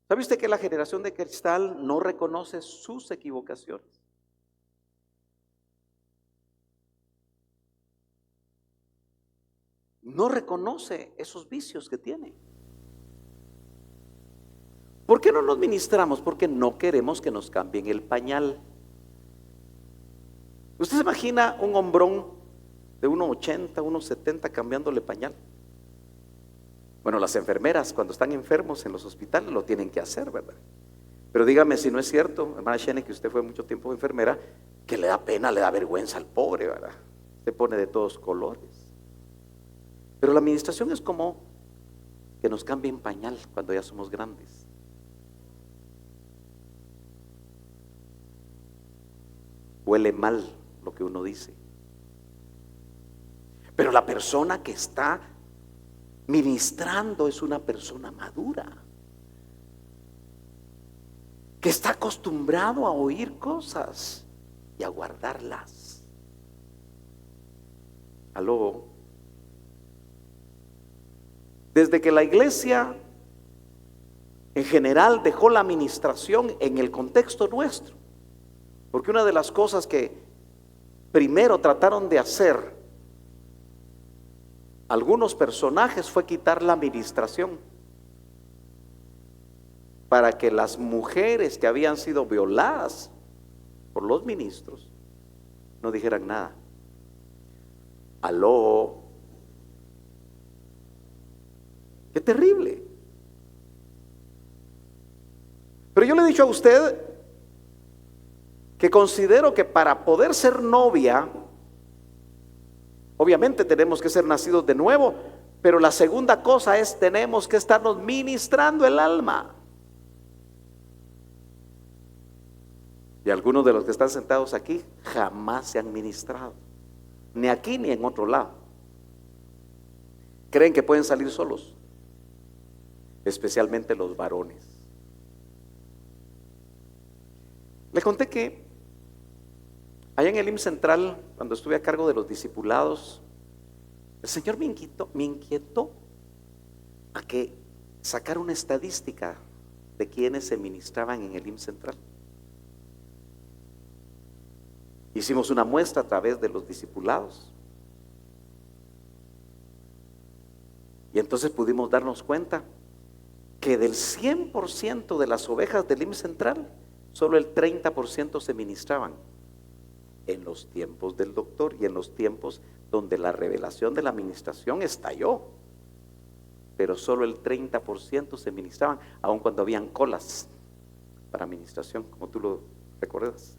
¿Sabe usted que la generación de cristal no reconoce sus equivocaciones? No reconoce esos vicios que tiene. ¿Por qué no nos ministramos? Porque no queremos que nos cambien el pañal. ¿Usted se imagina un hombrón de 1,80, 1,70 cambiándole pañal? Bueno, las enfermeras cuando están enfermos en los hospitales lo tienen que hacer, ¿verdad? Pero dígame si no es cierto, hermana Shene, que usted fue mucho tiempo enfermera, que le da pena, le da vergüenza al pobre, ¿verdad? Se pone de todos colores. Pero la administración es como que nos cambien pañal cuando ya somos grandes. Huele mal lo que uno dice. Pero la persona que está ministrando es una persona madura, que está acostumbrado a oír cosas y a guardarlas. Aló. Desde que la iglesia en general dejó la administración en el contexto nuestro, porque una de las cosas que primero trataron de hacer algunos personajes fue quitar la administración para que las mujeres que habían sido violadas por los ministros no dijeran nada. Aló. Qué terrible. Pero yo le he dicho a usted que considero que para poder ser novia, obviamente tenemos que ser nacidos de nuevo, pero la segunda cosa es tenemos que estarnos ministrando el alma. Y algunos de los que están sentados aquí jamás se han ministrado, ni aquí ni en otro lado. creen que pueden salir solos, especialmente los varones. Le conté que allá en el IMSS Central, cuando estuve a cargo de los discipulados, el Señor me inquietó a que sacara una estadística de quienes se ministraban en el IMSS Central. Hicimos una muestra a través de los discipulados. Y entonces pudimos darnos cuenta que del 100% de las ovejas del IMSS Central, solo el 30% se ministraban en los tiempos del doctor y en los tiempos donde la revelación de la administración estalló. Pero solo el 30% se ministraban, aun cuando habían colas para administración, como tú lo recuerdas.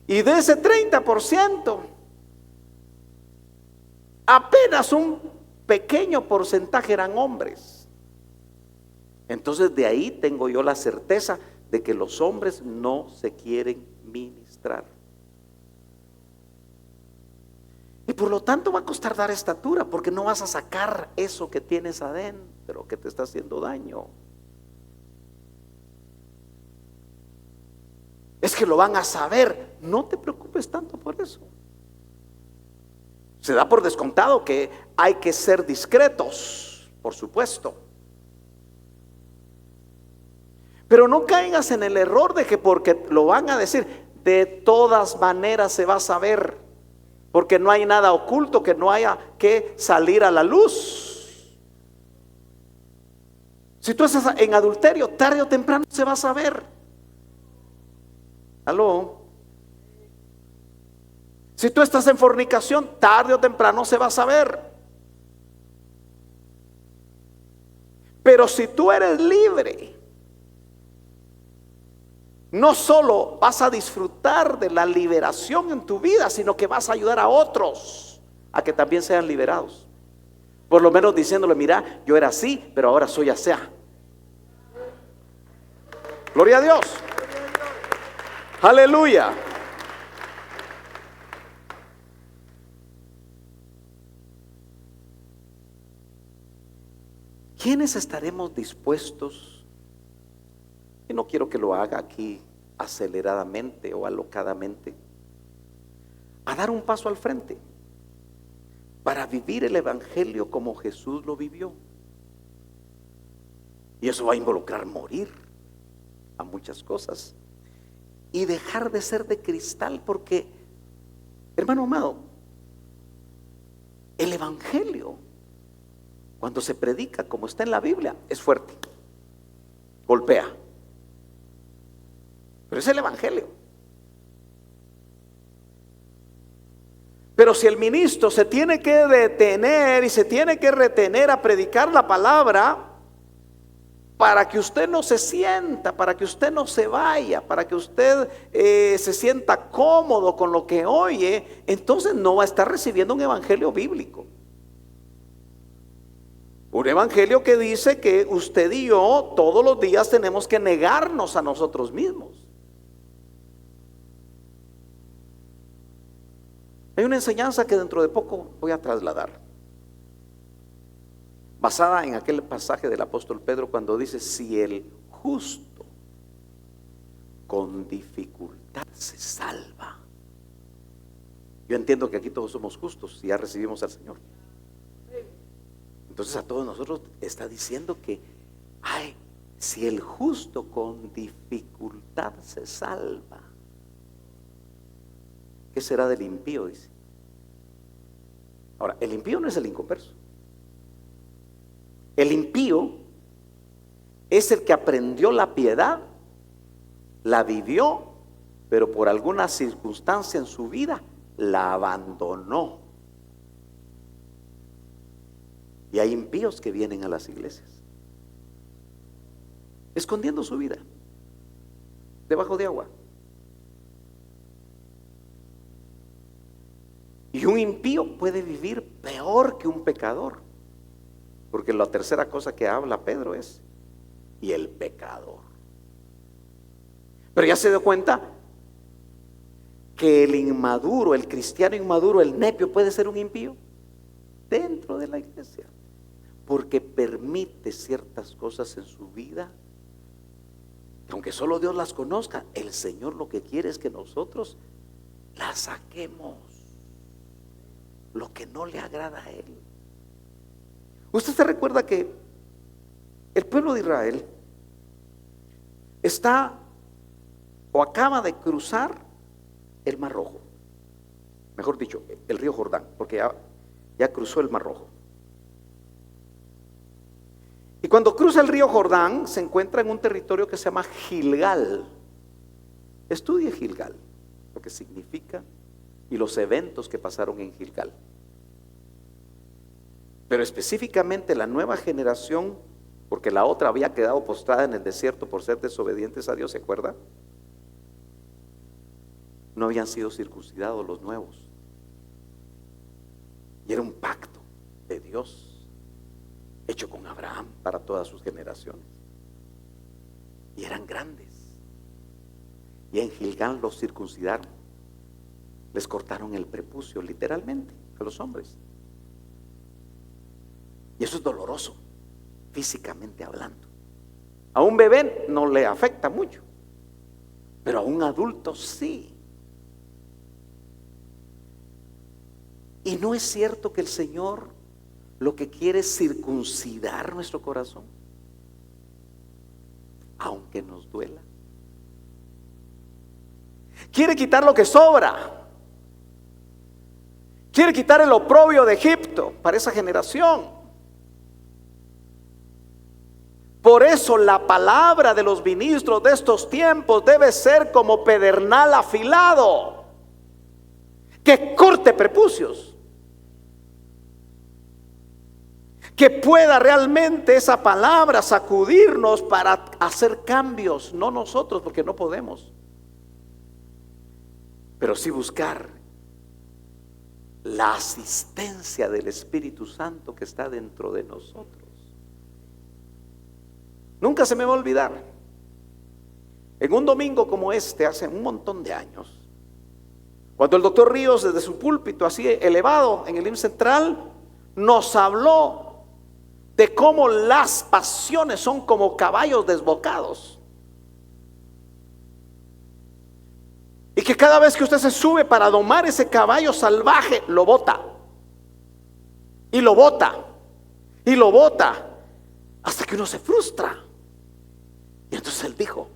Y de ese 30%, apenas un pequeño porcentaje eran hombres. Entonces de ahí tengo yo la certeza de que los hombres no se quieren ministrar. Y por lo tanto va a costar dar estatura, porque no vas a sacar eso que tienes adentro, que te está haciendo daño. Es que lo van a saber. No te preocupes tanto por eso. Se da por descontado que hay que ser discretos, por supuesto. Pero no caigas en el error de que porque lo van a decir, de todas maneras se va a saber. Porque no hay nada oculto que no haya que salir a la luz. Si tú estás en adulterio, tarde o temprano se va a saber. ¿Aló? Si tú estás en fornicación, tarde o temprano se va a saber. Pero si tú eres libre, no solo vas a disfrutar de la liberación en tu vida, sino que vas a ayudar a otros a que también sean liberados. Por lo menos diciéndole, mira, yo era así, pero ahora soy así. Gloria a Dios. Aleluya. ¿Quiénes estaremos dispuestos? Y no quiero que lo haga aquí aceleradamente o alocadamente, a dar un paso al frente para vivir el evangelio como Jesús lo vivió. Y eso va a involucrar morir a muchas cosas y dejar de ser de cristal, porque, hermano amado, el evangelio, cuando se predica como está en la Biblia, es fuerte, golpea. Pero es el evangelio. Pero si el ministro se tiene que detener y se tiene que retener a predicar la palabra, para que usted no se sienta, para que usted no se vaya, para que usted se sienta cómodo con lo que oye, entonces no va a estar recibiendo un evangelio bíblico. Un evangelio que dice que usted y yo todos los días tenemos que negarnos a nosotros mismos. Hay una enseñanza que dentro de poco voy a trasladar, basada en aquel pasaje del apóstol Pedro cuando dice: si el justo con dificultad se salva. Yo entiendo que aquí todos somos justos y ya recibimos al Señor. Entonces a todos nosotros está diciendo que si el justo con dificultad se salva, ¿qué será del impío? Dice. Ahora, el impío no es el inconverso. El impío es el que aprendió la piedad, la vivió, pero por alguna circunstancia en su vida la abandonó. Y hay impíos que vienen a las iglesias escondiendo su vida debajo de agua. Y un impío puede vivir peor que un pecador, porque la tercera cosa que habla Pedro es: y el pecador. Pero ya se dio cuenta que el inmaduro, el cristiano inmaduro, el nepio, puede ser un impío. dentro de la iglesia, porque permite ciertas cosas en su vida, aunque solo Dios las conozca. El Señor lo que quiere es que nosotros las saquemos, lo que no le agrada a Él. Usted se recuerda que el pueblo de Israel está o acaba de cruzar el Mar Rojo, mejor dicho, el río Jordán, porque ya cruzó el Mar Rojo. Y cuando cruza el río Jordán, se encuentra en un territorio que se llama Gilgal. Estudie Gilgal, lo que significa y los eventos que pasaron en Gilgal. Pero específicamente la nueva generación, porque la otra había quedado postrada en el desierto por ser desobedientes a Dios, ¿se acuerda? No habían sido circuncidados los nuevos. Y era un pacto de Dios hecho con Abraham para todas sus generaciones. Y eran grandes. Y en Gilgal los circuncidaron. Les cortaron el prepucio, literalmente, a los hombres. Y eso es doloroso, físicamente hablando. A un bebé no le afecta mucho, pero a un adulto sí. Y no es cierto que el Señor lo que quiere es circuncidar nuestro corazón, aunque nos duela. Quiere quitar lo que sobra. Quiere quitar el oprobio de Egipto para esa generación. Por eso la palabra de los ministros de estos tiempos debe ser como pedernal afilado, que corte prepucios, que pueda realmente esa palabra sacudirnos para hacer cambios, no nosotros, porque no podemos, pero sí buscar la asistencia del Espíritu Santo que está dentro de nosotros. Nunca se me va a olvidar, en un domingo como este, hace un montón de años, cuando el doctor Ríos, desde su púlpito así elevado en el IMSS Central, nos habló de cómo las pasiones son como caballos desbocados, y que cada vez que usted se sube para domar ese caballo salvaje, lo bota y lo bota y lo bota hasta que uno se frustra. Y entonces él dijo: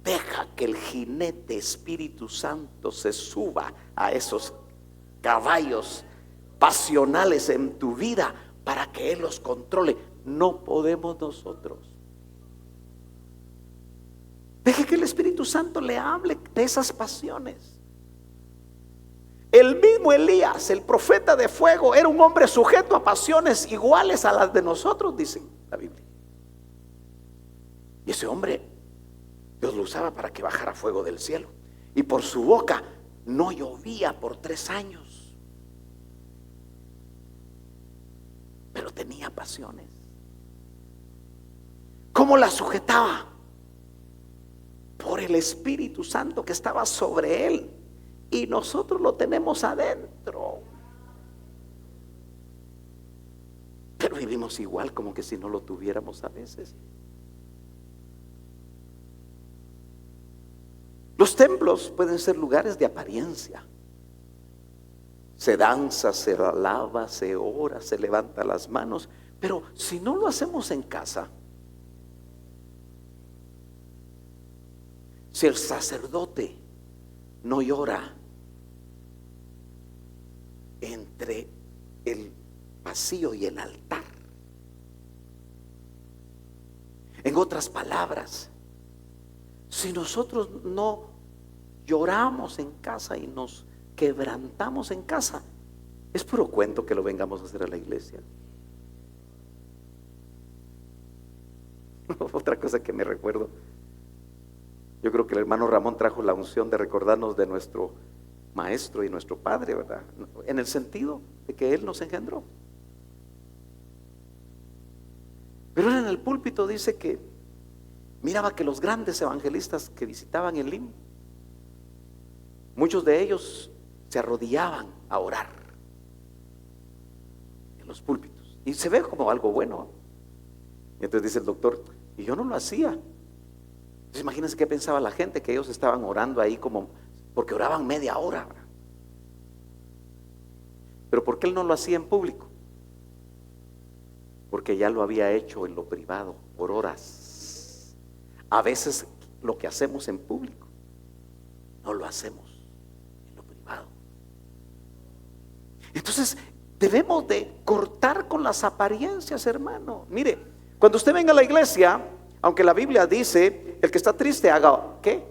deja que el jinete Espíritu Santo se suba a esos caballos pasionales en tu vida para que Él los controle. No podemos nosotros. Deje que el Espíritu Santo le hable de esas pasiones. El mismo Elías, el profeta de fuego, era un hombre sujeto a pasiones iguales a las de nosotros, dice la Biblia. Y ese hombre, Dios lo usaba para que bajara fuego del cielo. Y por su boca no llovía por 3 años. Pero tenía pasiones. ¿Cómo las sujetaba? Por el Espíritu Santo que estaba sobre él. Y nosotros lo tenemos adentro. Pero vivimos igual, como que si no lo tuviéramos a veces. Los templos pueden ser lugares de apariencia. Se danza, se alaba, se ora, se levanta las manos. Pero si no lo hacemos en casa, si el sacerdote no llora entre el pasillo y el altar, en otras palabras, si nosotros no lloramos en casa y nos quebrantamos en casa, es puro cuento que lo vengamos a hacer a la iglesia. Otra cosa que me recuerdo, yo creo que el hermano Ramón trajo la unción de recordarnos de nuestro maestro y nuestro padre, ¿verdad? En el sentido de que él nos engendró. Pero él en el púlpito dice que miraba que los grandes evangelistas que visitaban el LIM, muchos de ellos se arrodillaban a orar. en los púlpitos. Y se ve como algo bueno. Y entonces dice el doctor, y yo no lo hacía. Entonces imagínense qué pensaba la gente, que ellos estaban orando ahí como, porque oraban media hora. Pero ¿por qué él no lo hacía en público? Porque ya lo había hecho en lo privado por horas. A veces lo que hacemos en público no lo hacemos en lo privado. Entonces debemos de cortar con las apariencias, hermano. Mire, cuando usted venga a la iglesia, aunque la Biblia dice, el que está triste haga ¿qué?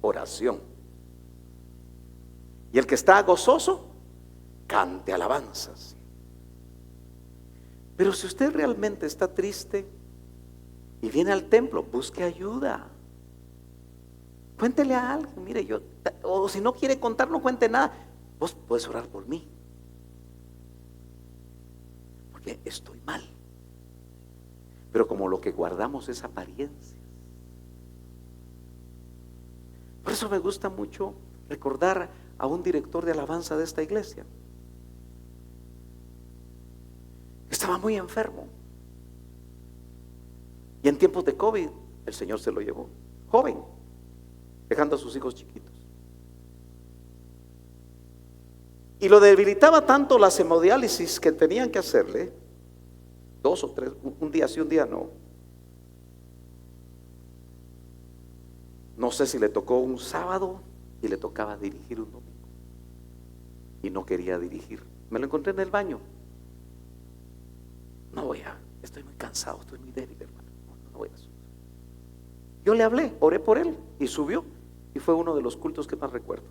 Oración. Y el que está gozoso, cante alabanzas. Pero si usted realmente está triste y viene al templo, busque ayuda. Cuéntele a alguien, mire, yo, o si no quiere contar, no cuente nada. Vos puedes orar por mí, porque estoy mal. Pero como lo que guardamos es apariencia. Por eso me gusta mucho recordar a un director de alabanza de esta iglesia. Estaba muy enfermo. Y en tiempos de COVID, el Señor se lo llevó, joven, dejando a sus hijos chiquitos. Y lo debilitaba tanto las hemodiálisis que tenían que hacerle, 2 o 3, un día sí, un día no. No sé si le tocó un sábado y le tocaba dirigir un domingo. Y no quería dirigir. Me lo encontré en el baño. No voy a, estoy muy cansado, estoy muy débil, hermano. No voy a subir. Yo le hablé, oré por él y subió. Y fue uno de los cultos que más recuerdo.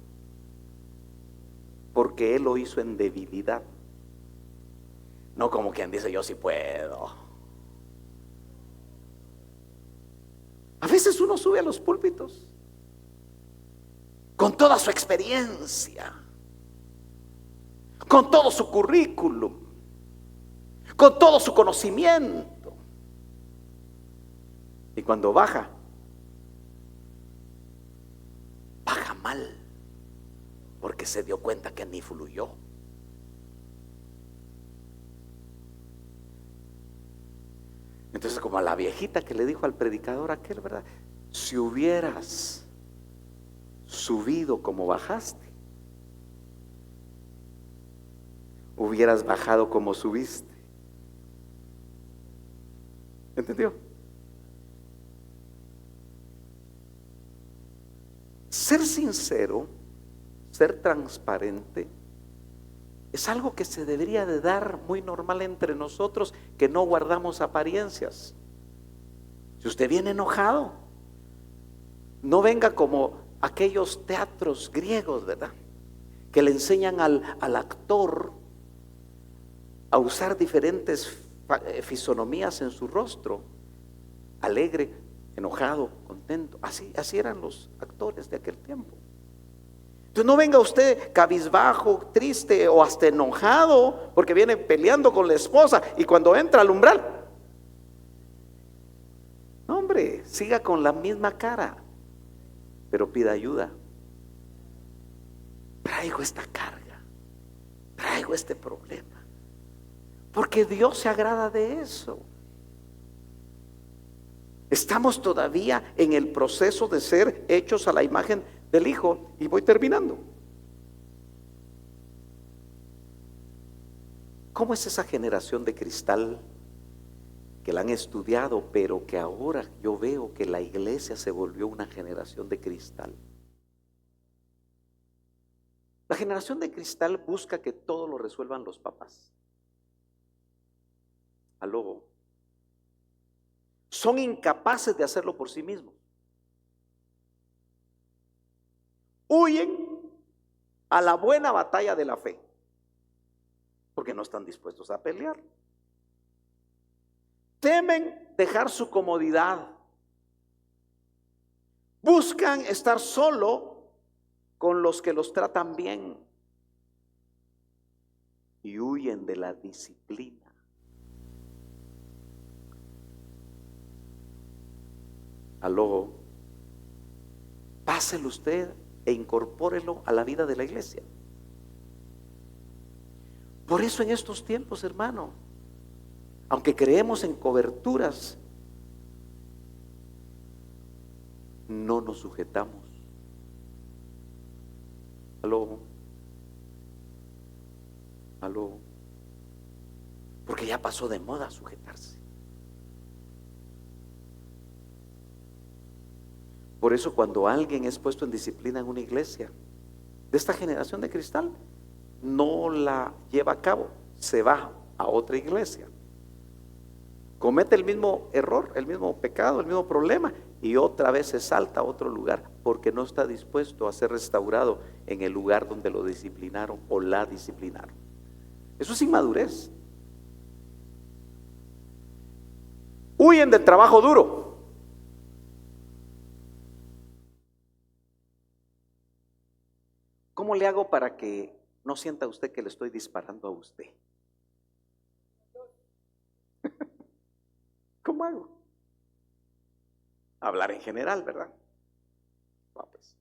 Porque él lo hizo en debilidad. No como quien dice, yo sí puedo. A veces uno sube a los púlpitos con toda su experiencia, con todo su currículum, con todo su conocimiento. Y cuando baja mal, porque se dio cuenta que ni fluyó. Entonces, como a la viejita que le dijo al predicador aquel, ¿verdad? Si hubieras subido como bajaste, hubieras bajado como subiste. ¿Entendió? Ser sincero, ser transparente, es algo que se debería de dar muy normal entre nosotros, que no guardamos apariencias. Si usted viene enojado, no venga como aquellos teatros griegos, ¿verdad? Que le enseñan al actor a usar diferentes fisonomías en su rostro, alegre, enojado, contento. Así eran los actores de aquel tiempo. Entonces no venga usted cabizbajo, triste o hasta enojado porque viene peleando con la esposa y cuando entra al umbral, no, hombre, siga con la misma cara, pero pida ayuda. Traigo esta carga, traigo este problema, porque Dios se agrada de eso. Estamos todavía en el proceso de ser hechos a la imagen del Hijo, y voy terminando. ¿Cómo es esa generación de cristal que la han estudiado, pero que ahora yo veo que la iglesia se volvió una generación de cristal? La generación de cristal busca que todo lo resuelvan los papás. Aló. Son incapaces de hacerlo por sí mismos. Huyen a la buena batalla de la fe, porque no están dispuestos a pelear. Temen dejar su comodidad. Buscan estar solo con los que los tratan bien. Y huyen de la disciplina. Aló, páselo usted e incorpórelo a la vida de la iglesia. Por eso en estos tiempos, hermano, aunque creemos en coberturas, no nos sujetamos. Aló, aló, porque ya pasó de moda sujetarse. Por eso cuando alguien es puesto en disciplina en una iglesia de esta generación de cristal, no la lleva a cabo, se va a otra iglesia, comete el mismo error, el mismo pecado, el mismo problema, y otra vez se salta a otro lugar, porque no está dispuesto a ser restaurado en el lugar donde lo disciplinaron o la disciplinaron. Eso es inmadurez. Huyen del trabajo duro. ¿Cómo le hago para que no sienta usted que le estoy disparando a usted? ¿Cómo hago? Hablar en general, ¿verdad? Pues.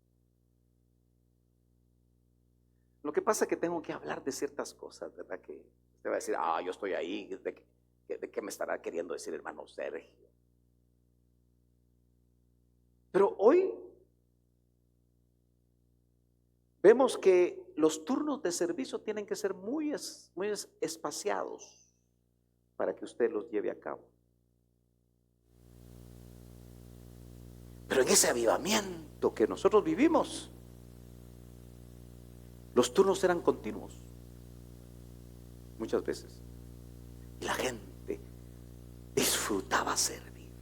Lo que pasa es que tengo que hablar de ciertas cosas, ¿verdad? Que usted va a decir, yo estoy ahí, ¿de qué me estará queriendo decir hermano Sergio? Pero hoy vemos que los turnos de servicio tienen que ser muy espaciados para que usted los lleve a cabo. Pero en ese avivamiento que nosotros vivimos, los turnos eran continuos, muchas veces, y la gente disfrutaba servir.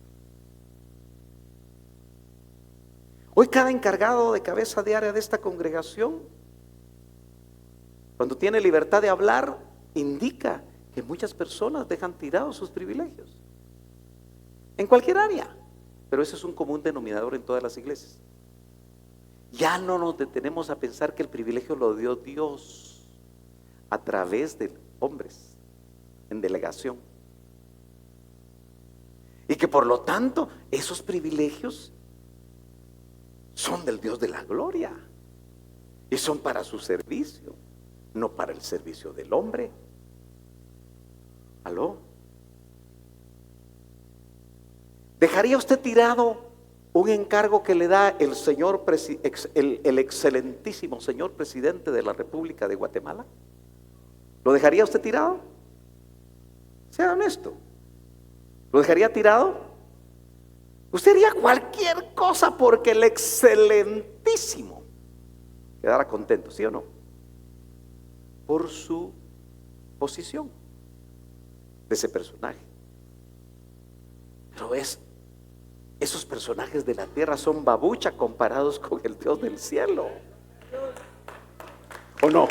Hoy cada encargado de cabeza de área de esta congregación, cuando tiene libertad de hablar, indica que muchas personas dejan tirados sus privilegios en cualquier área, pero ese es un común denominador en todas las iglesias. Ya no nos detenemos a pensar que el privilegio lo dio Dios a través de hombres en delegación, y que por lo tanto esos privilegios son del Dios de la gloria y son para su servicio, no para el servicio del hombre. ¿Aló? ¿Dejaría usted tirado un encargo que le da el señor el excelentísimo señor presidente de la República de Guatemala? ¿Lo dejaría usted tirado? Sea honesto. ¿Lo dejaría tirado? Usted haría cualquier cosa porque el excelentísimo quedara contento, ¿sí o no? Por su posición de ese personaje. Pero esos personajes de la tierra son babucha comparados con el Dios del cielo, ¿o no?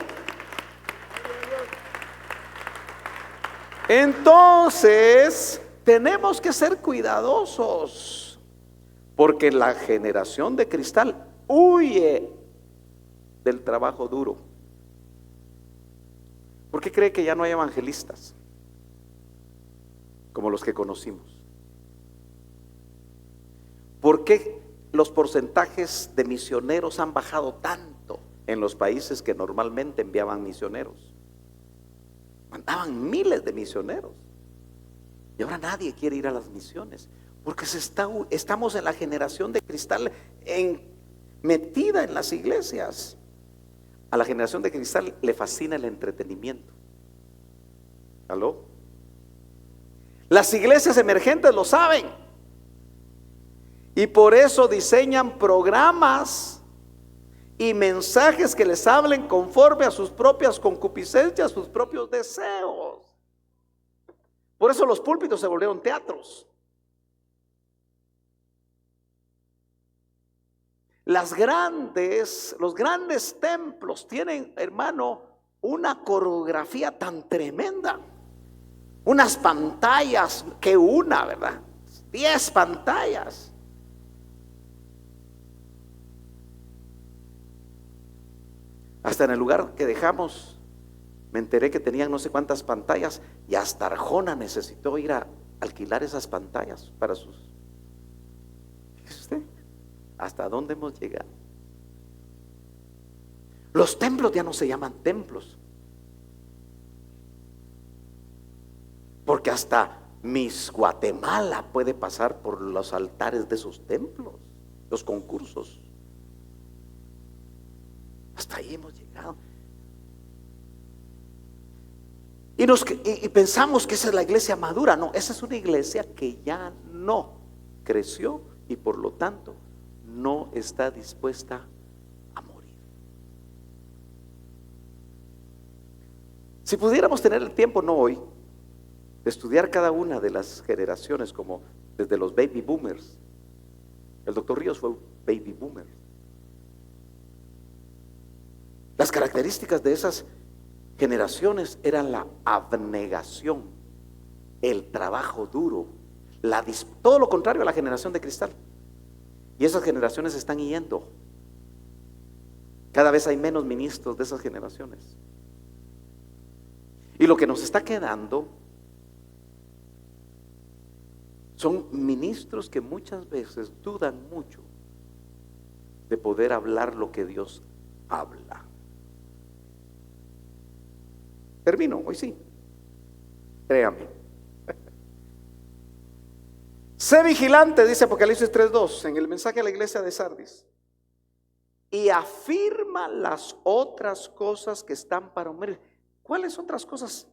Entonces tenemos que ser cuidadosos, porque la generación de cristal huye del trabajo duro. ¿Por qué cree que ya no hay evangelistas como los que conocimos? ¿Por qué los porcentajes de misioneros han bajado tanto en los países que normalmente enviaban misioneros? Mandaban miles de misioneros y ahora nadie quiere ir a las misiones, porque estamos en la generación de cristal metida en las iglesias. A la generación de cristal le fascina el entretenimiento. ¿Aló? Las iglesias emergentes lo saben, y por eso diseñan programas y mensajes que les hablen conforme a sus propias concupiscencias, sus propios deseos. Por eso los púlpitos se volvieron teatros. Los grandes templos tienen, hermano, una coreografía tan tremenda. Unas pantallas, ¿verdad? 10 pantallas. Hasta en el lugar que dejamos, me enteré que tenían no sé cuántas pantallas, y hasta Arjona necesitó ir a alquilar esas pantallas para sus. Fíjese usted, ¿hasta dónde hemos llegado? Los templos ya no se llaman templos. porque hasta Miss Guatemala puede pasar por los altares de esos templos, los concursos. Hasta ahí hemos llegado. Y pensamos que esa es la iglesia madura. No, esa es una iglesia que ya no creció y por lo tanto no está dispuesta a morir. Si pudiéramos tener el tiempo, no hoy, de estudiar cada una de las generaciones, como desde los baby boomers. El doctor Ríos fue un baby boomer. Las características de esas generaciones eran la abnegación, el trabajo duro, todo lo contrario a la generación de cristal. Y esas generaciones están yendo. Cada vez hay menos ministros de esas generaciones. Y lo que nos está quedando son ministros que muchas veces dudan mucho de poder hablar lo que Dios habla. Termino, hoy sí. Créame. Sé vigilante, dice Apocalipsis 3:2 en el mensaje a la iglesia de Sardis. Y afirma las otras cosas que están para morir. ¿Cuáles otras cosas?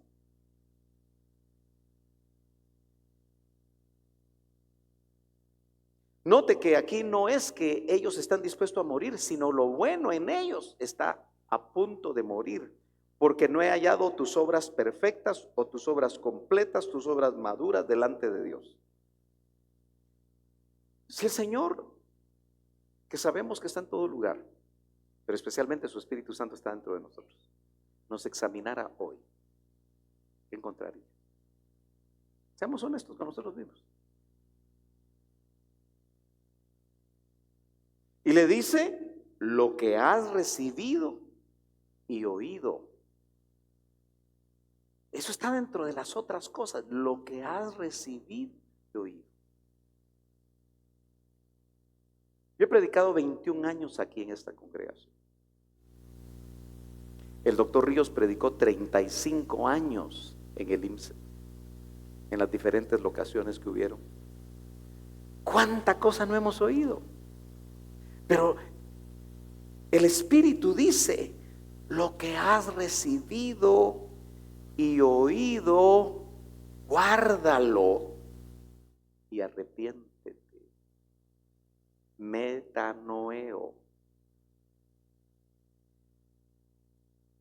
Note que aquí no es que ellos están dispuestos a morir, sino lo bueno en ellos está a punto de morir. Porque no he hallado tus obras perfectas o tus obras completas, tus obras maduras delante de Dios. Si el Señor, que sabemos que está en todo lugar, pero especialmente su Espíritu Santo está dentro de nosotros, nos examinara hoy, ¿qué encontraría? Seamos honestos con nosotros mismos. Y le dice, lo que has recibido y oído. Eso está dentro de las otras cosas, lo que has recibido y oído. Yo he predicado 21 años aquí en esta congregación. El doctor Ríos predicó 35 años en el IMSS, en las diferentes locaciones que hubieron. ¿Cuánta cosa no hemos oído? Pero el Espíritu dice, lo que has recibido y oído, guárdalo y arrepiéntete. Metanoeo.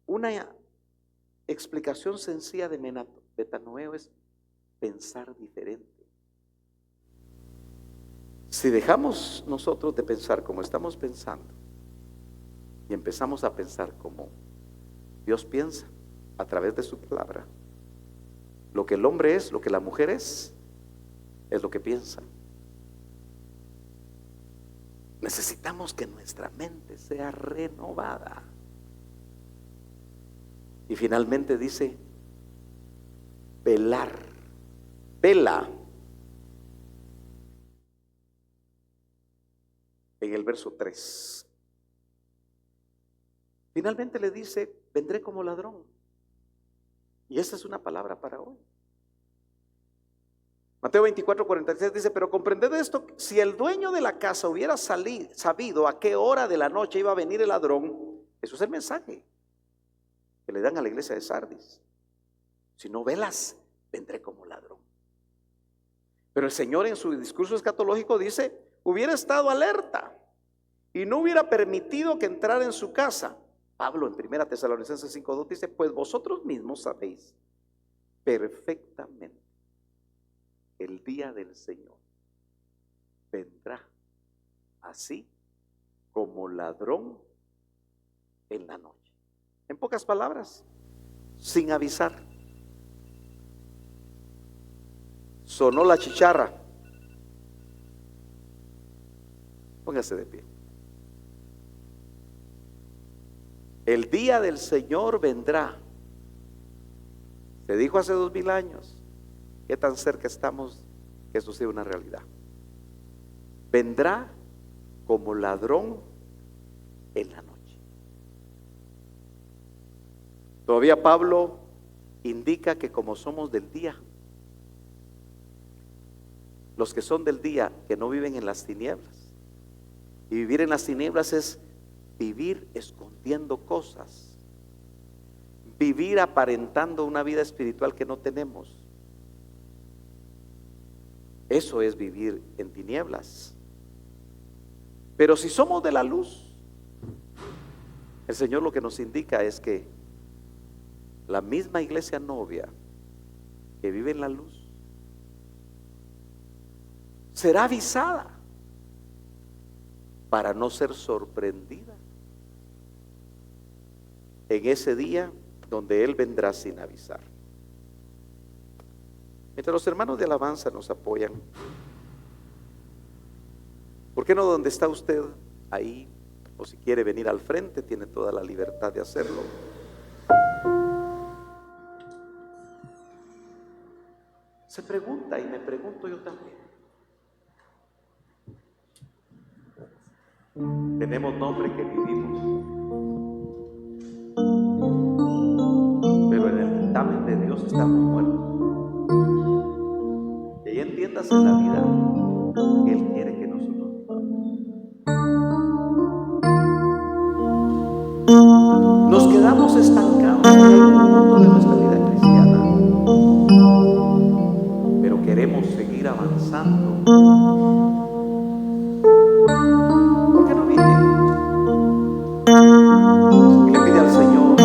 Una explicación sencilla de metanoeo es pensar diferente. Si dejamos nosotros de pensar como estamos pensando y empezamos a pensar como Dios piensa a través de su palabra, lo que el hombre es, lo que la mujer es lo que piensa. Necesitamos que nuestra mente sea renovada. Y finalmente dice, velar, vela. En el verso 3. Finalmente le dice, vendré como ladrón. Y esa es una palabra para hoy. Mateo 24:46 dice, pero comprended esto, si el dueño de la casa hubiera sabido a qué hora de la noche iba a venir el ladrón, eso es el mensaje que le dan a la iglesia de Sardis. Si no velas, vendré como ladrón. Pero el Señor en su discurso escatológico dice, hubiera estado alerta y no hubiera permitido que entrara en su casa. Pablo en 1 Tesalonicenses 5:2 dice, pues vosotros mismos sabéis perfectamente el día del Señor vendrá así como ladrón en la noche. En pocas palabras, sin avisar. Sonó la chicharra. Póngase de pie. El día del Señor vendrá. Se dijo hace 2000 años. ¿Qué tan cerca estamos que eso sea una realidad? Vendrá como ladrón en la noche. Todavía Pablo indica que como somos del día, los que son del día, que no viven en las tinieblas. Y vivir en las tinieblas es vivir escondiendo cosas, vivir aparentando una vida espiritual que no tenemos. Eso es vivir en tinieblas. Pero si somos de la luz, el Señor lo que nos indica es que la misma iglesia novia que vive en la luz será avisada para no ser sorprendida en ese día donde Él vendrá sin avisar. Mientras los hermanos de alabanza nos apoyan, ¿por qué no donde está usted ahí? O si quiere venir al frente, tiene toda la libertad de hacerlo. Se pregunta y me pregunto yo también. Tenemos nombre que vivimos, pero en el dictamen de Dios estamos muertos. Y ahí entiendas en la vida que Él quiere que nosotros vivamos. Nos quedamos estancados en algún punto de nuestra vida cristiana, pero queremos seguir avanzando. ¿Por qué no viene? Y le pide al Señor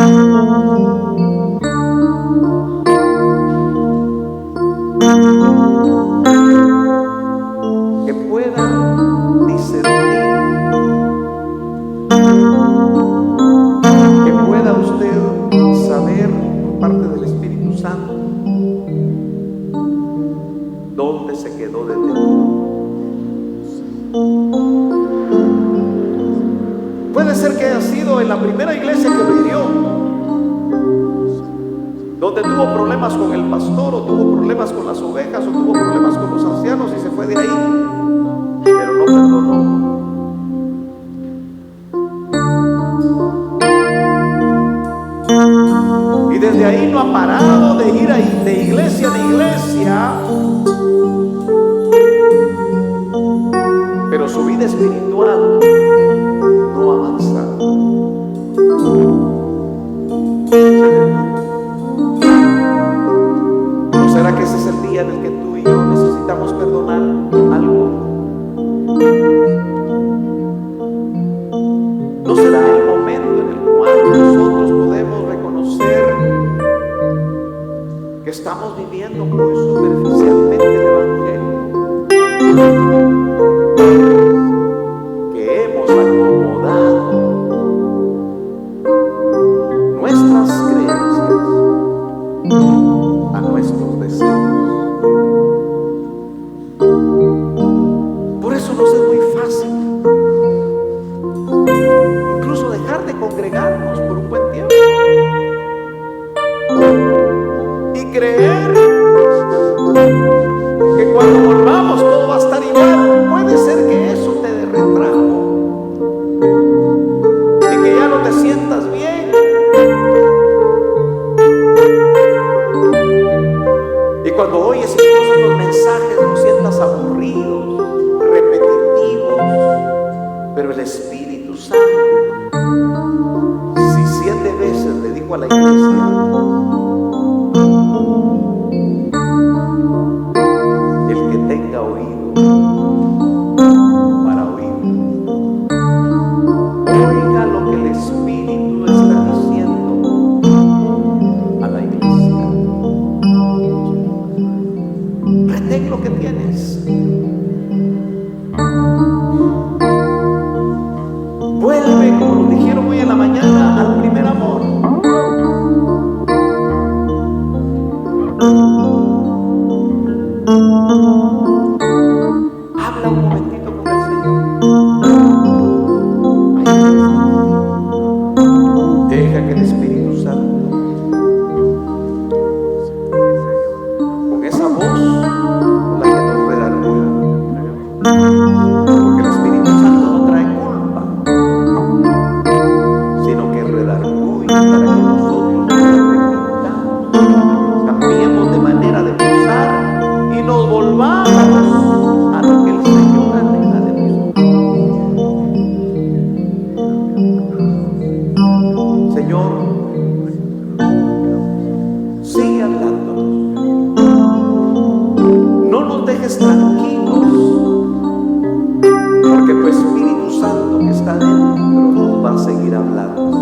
que pueda discernir, que pueda usted saber por parte del Espíritu Santo dónde se quedó detenido. Puede ser que haya sido en la primera iglesia que lo hirió, donde tuvo problemas con el pastor, o tuvo problemas con las ovejas, o tuvo problemas con los ancianos y se fue de ahí, pero no perdonó. Y desde ahí no ha parado de ir ahí, de iglesia en iglesia, pero su vida espiritual no avanza. ¿No será que ese es el día en el que tú y yo necesitamos perdonar algo? ¿No será el momento en el cual nosotros podemos reconocer que estamos viviendo muy superficialmente el Evangelio? Que hemos acomodado nuestras creencias a nuestros deseos. Por eso nos es muy fácil incluso dejar de congregarnos por un buen tiempo y creer que cuando volvamos todo va a estar igual. Puede ser que eso te retrajo y que ya no te sientas bien, y cuando oyes incluso los mensajes los sientas aburridos, repetitivos. Pero el Espíritu Santo, si 7 veces le dijo a la iglesia: el que tenga oído para oír, oiga lo que el Espíritu está diciendo a la iglesia. Retén lo que tienes. Vuelve, como lo dijeron hoy en la mañana, al primer amor. Habla un momentito con el Señor. Deja que el Espíritu Santo, con esa voz con la que nos redarguye, porque el Espíritu Santo no trae culpa, sino que redarguye para que nosotros nos arrepintamos, cambiemos de manera de pensar y nos volvamos Señor sigue hablándonos. No nos dejes tranquilos, porque tu Espíritu Santo que está dentro nos va a seguir hablando.